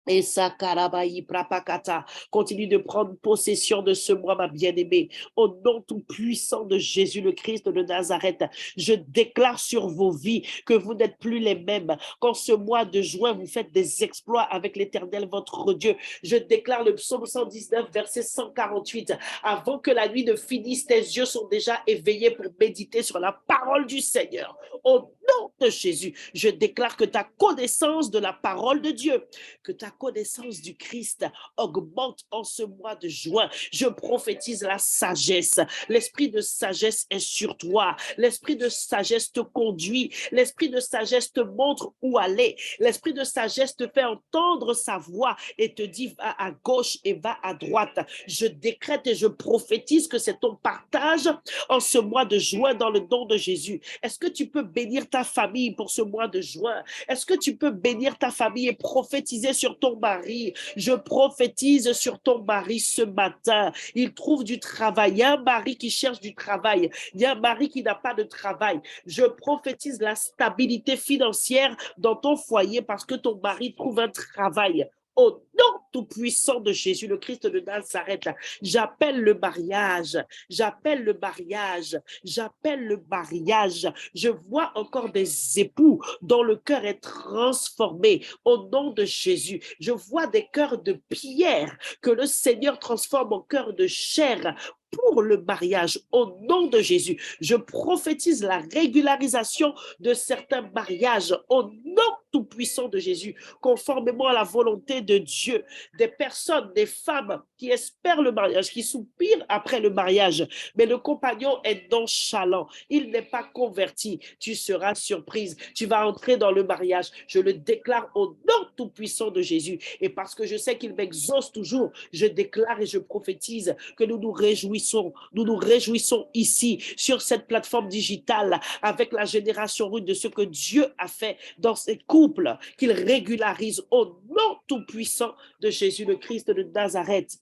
Et Sakarabaï Prapakata, continue de prendre possession de ce mois, ma bien-aimée. Au nom tout puissant de Jésus le Christ de Nazareth, je déclare sur vos vies que vous n'êtes plus les mêmes. Qu'en ce mois de juin, vous faites des exploits avec l'Éternel, votre Dieu. Je déclare le psaume 119, verset 148. Avant que la nuit ne finisse, tes yeux sont déjà éveillés pour méditer sur la parole du Seigneur. Au nom de Jésus, je déclare que ta connaissance de la parole de Dieu, que ta connaissance du Christ augmente en ce mois de juin. Je prophétise la sagesse. L'esprit de sagesse est sur toi. L'esprit de sagesse te conduit. L'esprit de sagesse te montre où aller. L'esprit de sagesse te fait entendre sa voix et te dit va à gauche et va à droite. Je décrète et je prophétise que c'est ton partage en ce mois de juin dans le nom de Jésus. Est-ce que tu peux bénir ta famille pour ce mois de juin? Est-ce que tu peux bénir ta famille et prophétiser sur ton mari? Je prophétise sur ton mari ce matin. Il trouve du travail. Il y a un mari qui cherche du travail. Il y a un mari qui n'a pas de travail. Je prophétise la stabilité financière dans ton foyer parce que ton mari trouve un travail. Au nom tout-puissant de Jésus, le Christ de Nazareth, j'appelle le mariage, j'appelle le mariage, j'appelle le mariage. Je vois encore des époux dont le cœur est transformé au nom de Jésus. Je vois des cœurs de pierre que le Seigneur transforme en cœur de chair pour le mariage au nom de Jésus. Je prophétise la régularisation de certains mariages au nom tout-puissant de Jésus, conformément à la volonté de Dieu. Des personnes, des femmes qui espèrent le mariage, qui soupirent après le mariage, mais le compagnon est nonchalant, il n'est pas converti. Tu seras surprise, tu vas entrer dans le mariage. Je le déclare au nom tout-puissant de Jésus. Et parce que je sais qu'il m'exauce toujours, je déclare et je prophétise que nous nous réjouissons ici, sur cette plateforme digitale, avec la génération rude de ce que Dieu a fait dans ces couples, qu'il régularise au nom tout-puissant de Jésus le Christ de Nazareth.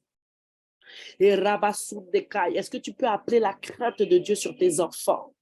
Et Rabassoundekai, est-ce que tu peux appeler la crainte de Dieu sur tes enfants?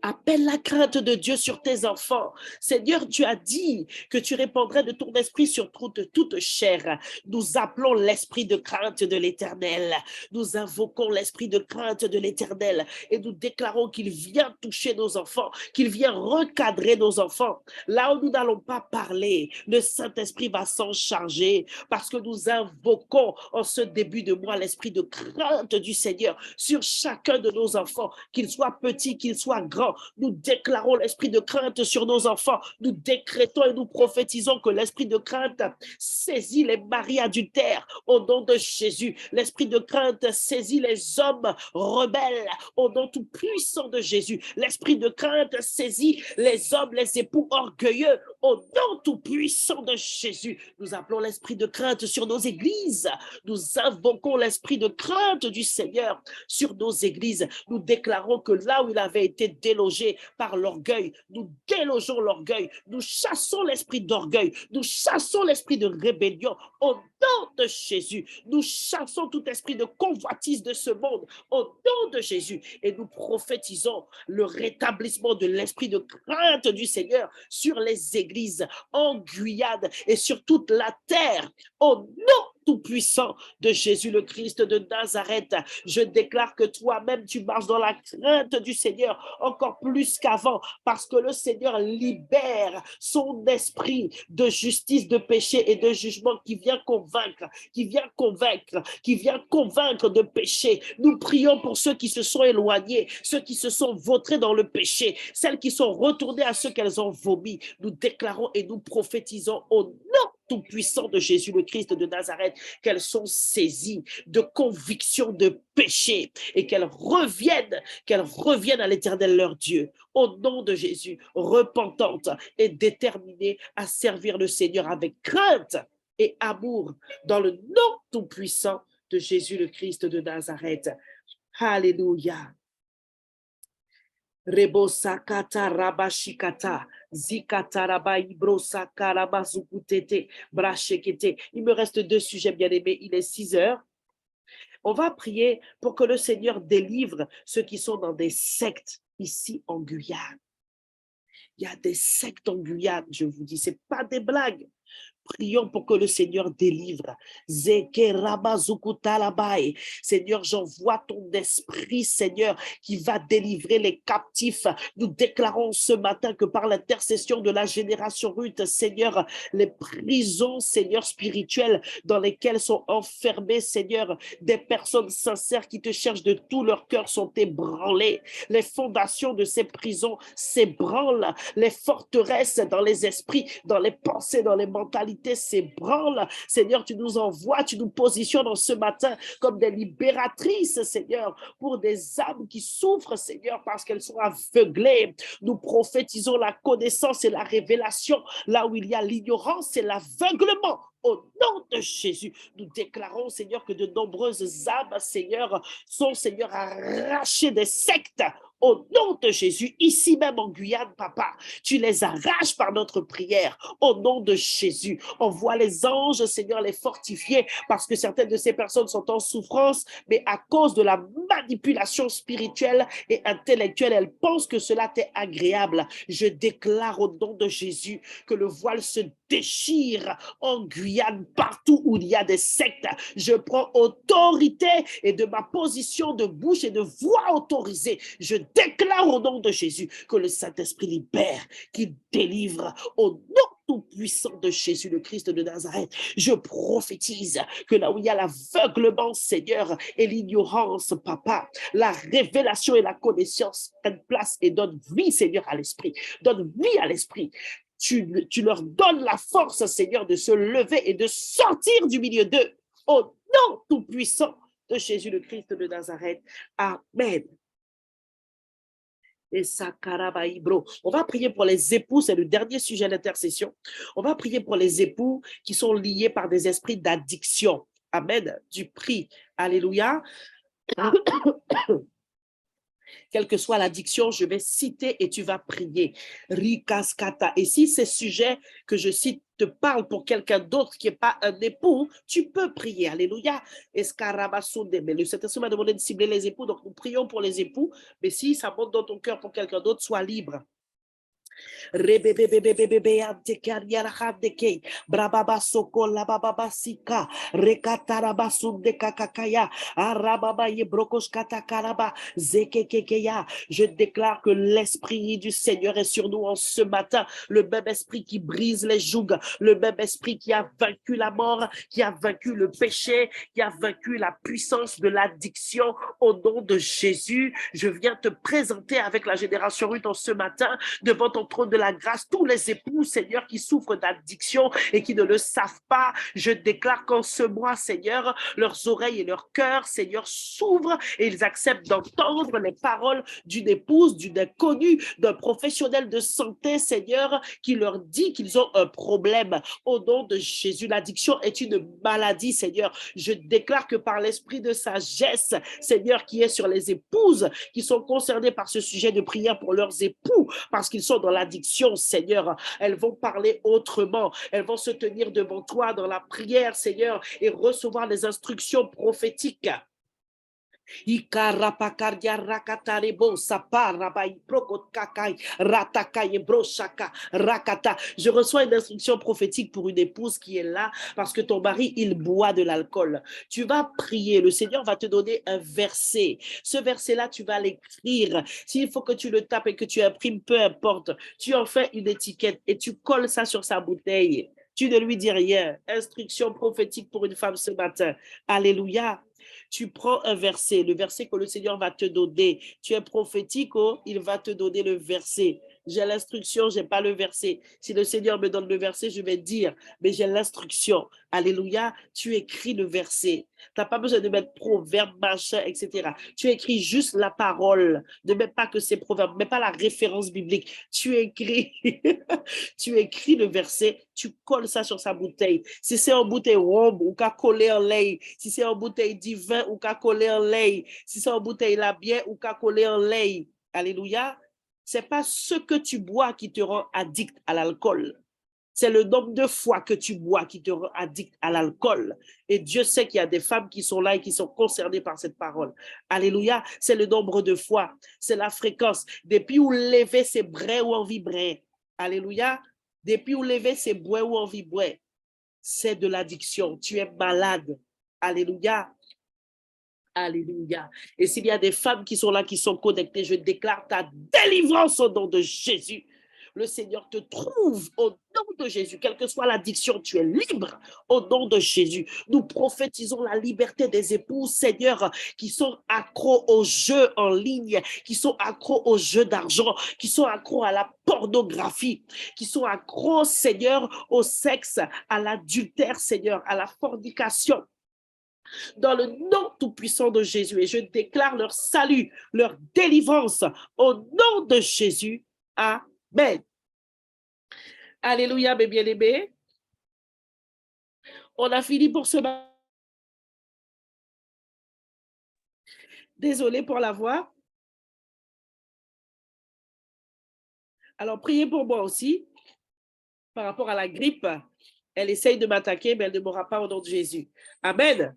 Appelle la crainte de Dieu sur tes enfants. Seigneur, tu as dit que tu répandrais de ton esprit sur toute chair. Nous appelons l'esprit de crainte de l'Éternel. Nous invoquons l'esprit de crainte de l'Éternel et nous déclarons qu'il vient toucher nos enfants, qu'il vient recadrer nos enfants. Là où nous n'allons pas parler, le Saint-Esprit va s'en charger parce que nous invoquons en ce début de mois l'esprit de crainte du Seigneur sur chacun de nos enfants, qu'ils soient petits, qu'ils soient grands. Nous déclarons l'esprit de crainte sur nos enfants. Nous décrétons et nous prophétisons que l'esprit de crainte saisit les maris adultères au nom de Jésus. L'esprit de crainte saisit les hommes rebelles au nom tout puissant de Jésus. L'esprit de crainte saisit les hommes, les époux orgueilleux au nom tout puissant de Jésus. Nous appelons l'esprit de crainte sur nos églises. Nous invoquons l'esprit de crainte du Seigneur sur nos églises. Nous déclarons que là où il avait été délogé par l'orgueil, nous délogeons l'orgueil. Nous chassons l'esprit d'orgueil. Nous chassons l'esprit de rébellion au nom de Jésus. Nous chassons tout esprit de convoitise de ce monde au nom de Jésus. Et nous prophétisons le rétablissement de l'esprit de crainte du Seigneur sur les églises en Guyane et sur toute la terre au nom tout-puissant de Jésus le Christ de Nazareth, je déclare que toi-même, tu marches dans la crainte du Seigneur encore plus qu'avant, parce que le Seigneur libère son esprit de justice, de péché et de jugement qui vient convaincre, de péché. Nous prions pour ceux qui se sont éloignés, ceux qui se sont vautrés dans le péché, celles qui sont retournées à ceux qu'elles ont vomi. Nous déclarons et nous prophétisons au nom tout-puissant de Jésus le Christ de Nazareth qu'elles sont saisies de conviction de péché et qu'elles reviennent à l'Éternel leur Dieu au nom de Jésus, repentantes et déterminées à servir le Seigneur avec crainte et amour dans le nom tout-puissant de Jésus le Christ de Nazareth. Alléluia. Rebo sakata rabashikata zikata rabaibro sakara zukutete brachekete. Il me reste 2 sujets bien-aimés. Il est 6 heures. On va prier pour que le Seigneur délivre ceux qui sont dans des sectes ici en Guyane. Il y a des sectes en Guyane, je vous dis, c'est pas des blagues. Prions pour que le Seigneur délivre. Seigneur, j'envoie ton esprit, Seigneur, qui va délivrer les captifs. Nous déclarons ce matin que par l'intercession de la génération Ruth, Seigneur, les prisons, Seigneur, spirituelles dans lesquelles sont enfermées, Seigneur, des personnes sincères qui te cherchent de tout leur cœur sont ébranlées. Les fondations de ces prisons s'ébranlent. Les forteresses dans les esprits, dans les pensées, dans les mentalités s'ébranlent. Seigneur, tu nous envoies, tu nous positionnes en ce matin comme des libératrices, Seigneur, pour des âmes qui souffrent, Seigneur, parce qu'elles sont aveuglées. Nous prophétisons la connaissance et la révélation là où il y a l'ignorance et l'aveuglement. Au nom de Jésus, nous déclarons, Seigneur, que de nombreuses âmes, Seigneur, sont, Seigneur, arrachées des sectes. Au nom de Jésus, ici même en Guyane, papa, tu les arraches par notre prière. Au nom de Jésus, envoie les anges, Seigneur, les fortifier, parce que certaines de ces personnes sont en souffrance, mais à cause de la manipulation spirituelle et intellectuelle, elles pensent que cela t'est agréable. Je déclare au nom de Jésus que le voile se déchire en Guyane, partout où il y a des sectes. Je prends autorité et de ma position de bouche et de voix autorisée, je déclare au nom de Jésus que le Saint-Esprit libère, qu'il délivre au nom tout-puissant de Jésus le Christ de Nazareth. Je prophétise que là où il y a l'aveuglement, Seigneur, et l'ignorance, papa, la révélation et la connaissance prennent place et donnent vie, Seigneur, à l'esprit. Donne vie à l'esprit. Tu leur donnes la force, Seigneur, de se lever et de sortir du milieu d'eux. Au nom tout-puissant de Jésus le Christ de Nazareth. Amen. Et Sakarabaïbro. On va prier pour les époux, c'est le dernier sujet d'intercession. On va prier pour les époux qui sont liés par des esprits d'addiction. Amen. Du prix. Alléluia. Quelle que soit l'addiction, je vais citer et tu vas prier. Rikaskata. Et si ces sujets que je cite te parlent pour quelqu'un d'autre qui n'est pas un époux, tu peux prier. Alléluia. Eskarabasunde. Mais le Saint-Esprit m'a demandé de cibler les époux, donc nous prions pour les époux. Mais si ça monte dans ton cœur pour quelqu'un d'autre, sois libre. Brababa soko la baba sika rekatara sunde kakakaya arababa yebrokos katakaraba zekekekeya. Je déclare que l'esprit du Seigneur est sur nous en ce matin, le même esprit qui brise les jougs, le même esprit qui a vaincu la mort, qui a vaincu le péché, qui a vaincu la puissance de l'addiction. Au nom de Jésus, je viens te présenter avec la génération Ruth en ce matin devant ton trône de la grâce, tous les époux, Seigneur, qui souffrent d'addiction et qui ne le savent pas. Je déclare qu'en ce mois, Seigneur, leurs oreilles et leur cœur, Seigneur, s'ouvrent et ils acceptent d'entendre les paroles d'une épouse, d'une inconnue, d'un professionnel de santé, Seigneur, qui leur dit qu'ils ont un problème. Au nom de Jésus, l'addiction est une maladie, Seigneur. Je déclare que par l'esprit de sagesse, Seigneur, qui est sur les épouses qui sont concernées par ce sujet de prière pour leurs époux, parce qu'ils sont dans l'addiction, Seigneur, elles vont parler autrement, elles vont se tenir devant toi dans la prière, Seigneur, et recevoir les instructions prophétiques Ikarapakardia rakatarebo saparabai prokokakai ratakai broshaka rakata. Je reçois une instruction prophétique pour une épouse qui est là parce que ton mari, il boit de l'alcool. Tu vas prier, le Seigneur va te donner un verset. Ce verset-là, tu vas l'écrire. S'il faut que tu le tapes et que tu imprimes, peu importe. Tu en fais une étiquette et tu colles ça sur sa bouteille. Tu ne lui dis rien. Instruction prophétique pour une femme ce matin. Alléluia. Tu prends un verset, le verset que le Seigneur va te donner. Tu es prophétique, oh, il va te donner le verset. J'ai l'instruction, je n'ai pas le verset. Si le Seigneur me donne le verset, je vais dire, mais j'ai l'instruction. Alléluia, tu écris le verset. Tu n'as pas besoin de mettre proverbe, machin, etc. Tu écris juste la parole. Ne mets pas que c'est proverbe, mais pas la référence biblique. Tu écris, tu écris le verset, tu colles ça sur sa bouteille. Si c'est en bouteille rhum, ou qu'à coller en lait. Si c'est en bouteille divin, ou qu'à coller en lait. Si c'est en bouteille la bière, ou qu'à coller en lait. Alléluia. C'est pas ce que tu bois qui te rend addict à l'alcool. C'est le nombre de fois que tu bois qui te rend addict à l'alcool. Et Dieu sait qu'il y a des femmes qui sont là et qui sont concernées par cette parole. Alléluia. C'est le nombre de fois. C'est la fréquence. Depuis où lever, c'est brais ou en vibrer. Alléluia. Depuis où lever, c'est bois ou en vibrer. C'est de l'addiction. Tu es malade. Alléluia. Alléluia. Et s'il y a des femmes qui sont là, qui sont connectées, je déclare ta délivrance au nom de Jésus. Le Seigneur te trouve au nom de Jésus. Quelle que soit l'addiction, tu es libre au nom de Jésus. Nous prophétisons la liberté des épouses, Seigneur, qui sont accros aux jeux en ligne, qui sont accros aux jeux d'argent, qui sont accros à la pornographie, qui sont accros, Seigneur, au sexe, à l'adultère, Seigneur, à la fornication. Dans le nom tout-puissant de Jésus, et je déclare leur salut, leur délivrance au nom de Jésus. Amen. Alléluia, mes bien-aimés. On a fini pour ce matin. Désolée pour la voix. Alors, priez pour moi aussi par rapport à la grippe. Elle essaye de m'attaquer, mais elle ne mourra pas au nom de Jésus. Amen.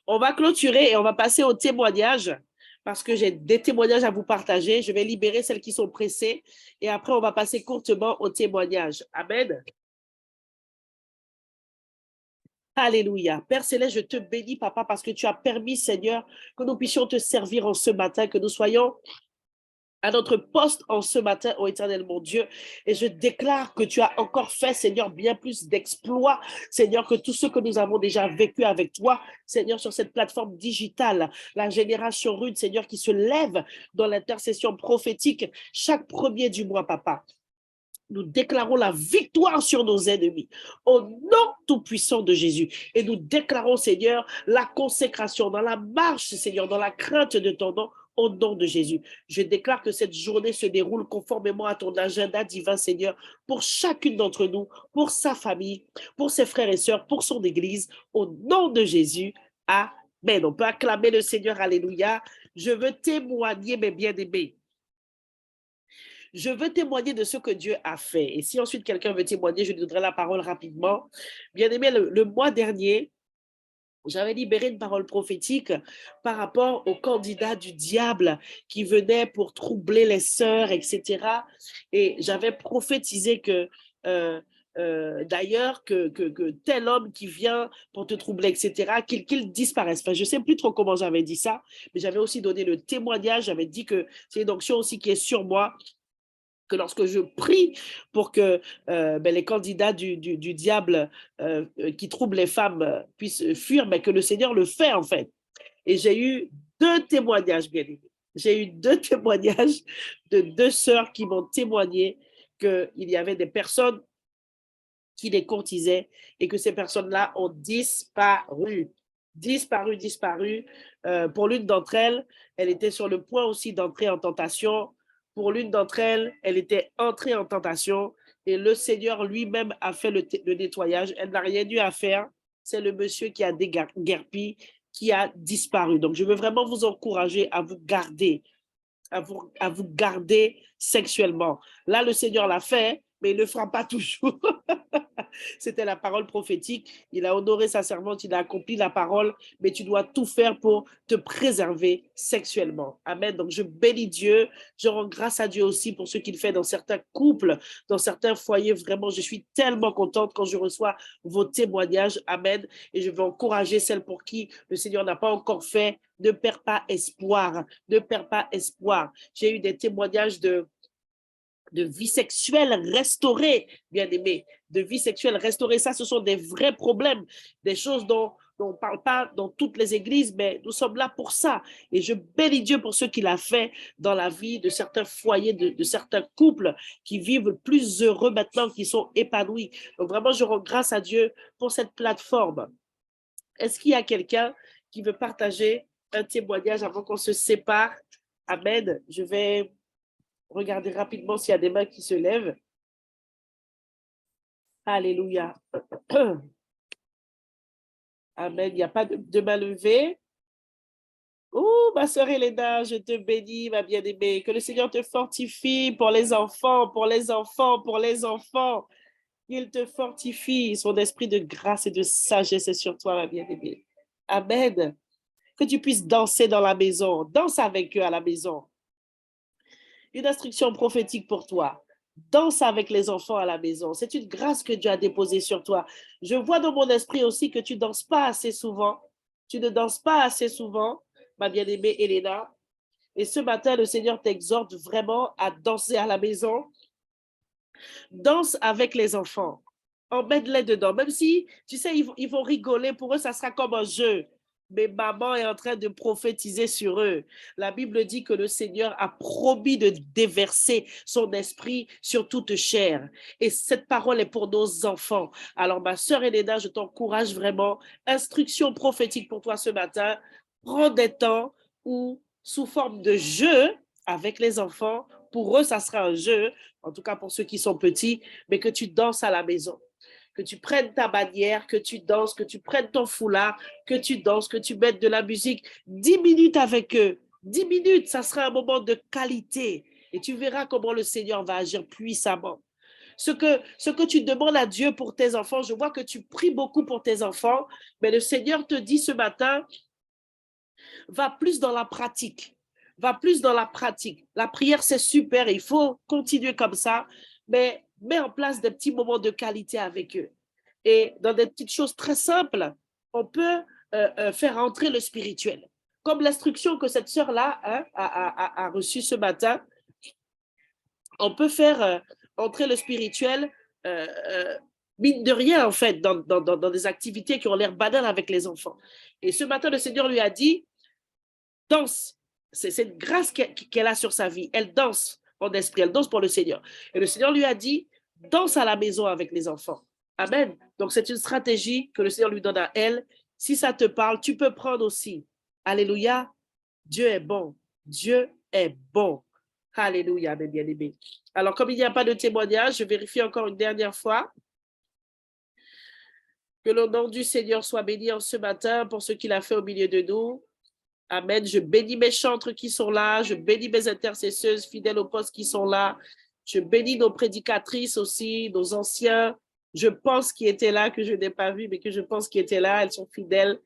On va clôturer et on va passer au témoignage parce que j'ai des témoignages à vous partager. Je vais libérer celles qui sont pressées et après, on va passer courtement au témoignage. Amen. Alléluia. Père Céleste, je te bénis, Papa, parce que tu as permis, Seigneur, que nous puissions te servir en ce matin, que nous soyons à notre poste en ce matin, ô Éternel mon Dieu. Et je déclare que tu as encore fait, Seigneur, bien plus d'exploits, Seigneur, que tout ce que nous avons déjà vécu avec toi, Seigneur, sur cette plateforme digitale, la génération rude, Seigneur, qui se lève dans l'intercession prophétique chaque premier du mois, Papa. Nous déclarons la victoire sur nos ennemis au nom tout-puissant de Jésus. Et nous déclarons, Seigneur, la consécration dans la marche, Seigneur, dans la crainte de ton nom, au nom de Jésus. Je déclare que cette journée se déroule conformément à ton agenda divin, Seigneur, pour chacune d'entre nous, pour sa famille, pour ses frères et sœurs, pour son Église, au nom de Jésus. Amen. On peut acclamer le Seigneur, alléluia. Je veux témoigner, mes bien-aimés. Je veux témoigner de ce que Dieu a fait. Et si ensuite quelqu'un veut témoigner, je lui donnerai la parole rapidement. Bien aimé, le mois dernier, j'avais libéré une parole prophétique par rapport au candidat du diable qui venait pour troubler les sœurs, etc. Et j'avais prophétisé que, d'ailleurs, que tel homme qui vient pour te troubler, etc., qu'il disparaisse. Enfin, je ne sais plus trop comment j'avais dit ça, mais j'avais aussi donné le témoignage. J'avais dit que c'est une onction aussi qui est sur moi, que lorsque je prie pour que les candidats du diable qui troublent les femmes puissent fuir, mais que le Seigneur le fait en fait. Et j'ai eu 2 témoignages, bien aimés. J'ai eu 2 témoignages de 2 sœurs qui m'ont témoigné qu'il y avait des personnes qui les courtisaient et que ces personnes-là ont disparu. Disparu. Pour l'une d'entre elles, elle était sur le point aussi d'entrer en tentation. Pour l'une d'entre elles, elle était entrée en tentation et le Seigneur lui-même a fait le nettoyage. Elle n'a rien eu à faire. C'est le monsieur qui a déguerpi, qui a disparu. Donc, je veux vraiment vous encourager à vous garder, à vous garder sexuellement. Là, le Seigneur l'a fait, mais il ne le fera pas toujours. C'était la parole prophétique. Il a honoré sa servante, il a accompli la parole, mais tu dois tout faire pour te préserver sexuellement. Amen. Donc, je bénis Dieu. Je rends grâce à Dieu aussi pour ce qu'il fait dans certains couples, dans certains foyers. Vraiment, je suis tellement contente quand je reçois vos témoignages. Amen. Et je veux encourager celles pour qui le Seigneur n'a pas encore fait. Ne perds pas espoir. Ne perds pas espoir. J'ai eu des témoignages de vie sexuelle restaurée, bien aimé, de vie sexuelle restaurée. Ça, ce sont des vrais problèmes, des choses dont on ne parle pas dans toutes les églises, mais nous sommes là pour ça. Et je bénis Dieu pour ce qu'il a fait dans la vie de certains foyers, de certains couples qui vivent plus heureux maintenant, qui sont épanouis. Donc vraiment, je rends grâce à Dieu pour cette plateforme. Est-ce qu'il y a quelqu'un qui veut partager un témoignage avant qu'on se sépare? Amen. Je vais regarder rapidement s'il y a des mains qui se lèvent. Alléluia. Amen. Il n'y a pas de main levée. Oh, ma sœur Elena, je te bénis, ma bien-aimée. Que le Seigneur te fortifie pour les enfants, pour les enfants, pour les enfants. Il te fortifie. Son esprit de grâce et de sagesse est sur toi, ma bien-aimée. Amen. Que tu puisses danser dans la maison. Danse avec eux à la maison. Une instruction prophétique pour toi. Danse avec les enfants à la maison. C'est une grâce que Dieu a déposée sur toi. Je vois dans mon esprit aussi que tu ne danses pas assez souvent. Tu ne danses pas assez souvent, ma bien-aimée Elena. Et ce matin, le Seigneur t'exhorte vraiment à danser à la maison. Danse avec les enfants. Emmène-les dedans. Même si, tu sais, ils vont rigoler. Pour eux, ça sera comme un jeu. Mais maman est en train de prophétiser sur eux. La Bible dit que le Seigneur a promis de déverser son esprit sur toute chair. Et cette parole est pour nos enfants. Alors, ma sœur Elena, je t'encourage vraiment. Instruction prophétique pour toi ce matin. Prends des temps où, sous forme de jeu avec les enfants, pour eux, ça sera un jeu, en tout cas pour ceux qui sont petits, mais que tu danses à la maison. Que tu prennes ta bannière, que tu danses, que tu prennes ton foulard, que tu danses, que tu mettes de la musique. 10 minutes avec eux. 10 minutes, ça sera un moment de qualité. Et tu verras comment le Seigneur va agir puissamment. Ce que tu demandes à Dieu pour tes enfants, je vois que tu pries beaucoup pour tes enfants, mais le Seigneur te dit ce matin, va plus dans la pratique. Va plus dans la pratique. La prière, c'est super, il faut continuer comme ça, mais mets en place des petits moments de qualité avec eux. Et dans des petites choses très simples, on peut faire entrer le spirituel. Comme l'instruction que cette sœur-là a reçue ce matin, on peut faire entrer le spirituel mine de rien, en fait, dans des activités qui ont l'air banales avec les enfants. Et ce matin, le Seigneur lui a dit, danse. C'est une grâce qu'elle a sur sa vie. Elle danse en esprit, elle danse pour le Seigneur. Et le Seigneur lui a dit, danse à la maison avec les enfants. Amen. Donc, c'est une stratégie que le Seigneur lui donne à elle. Si ça te parle, tu peux prendre aussi. Alléluia. Dieu est bon. Dieu est bon. Alléluia, mes bien-aimés. Alors, comme il n'y a pas de témoignage, je vérifie encore une dernière fois. Que le nom du Seigneur soit béni en ce matin pour ce qu'il a fait au milieu de nous. Amen. Je bénis mes chantres qui sont là. Je bénis mes intercesseuses fidèles au poste qui sont là. Je bénis nos prédicatrices aussi, nos anciens. Je pense qui étaient là, que je n'ai pas vu, mais que je pense qui étaient là. Elles sont fidèles.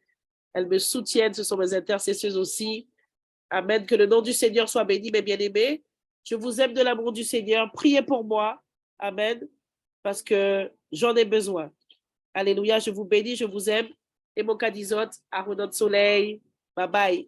Elles me soutiennent. Ce sont mes intercesseuses aussi. Amen. Que le nom du Seigneur soit béni, mes bien-aimés. Je vous aime de l'amour du Seigneur. Priez pour moi. Amen. Parce que j'en ai besoin. Alléluia. Je vous bénis, je vous aime. Et mon cadizot, à notre soleil. Bye bye.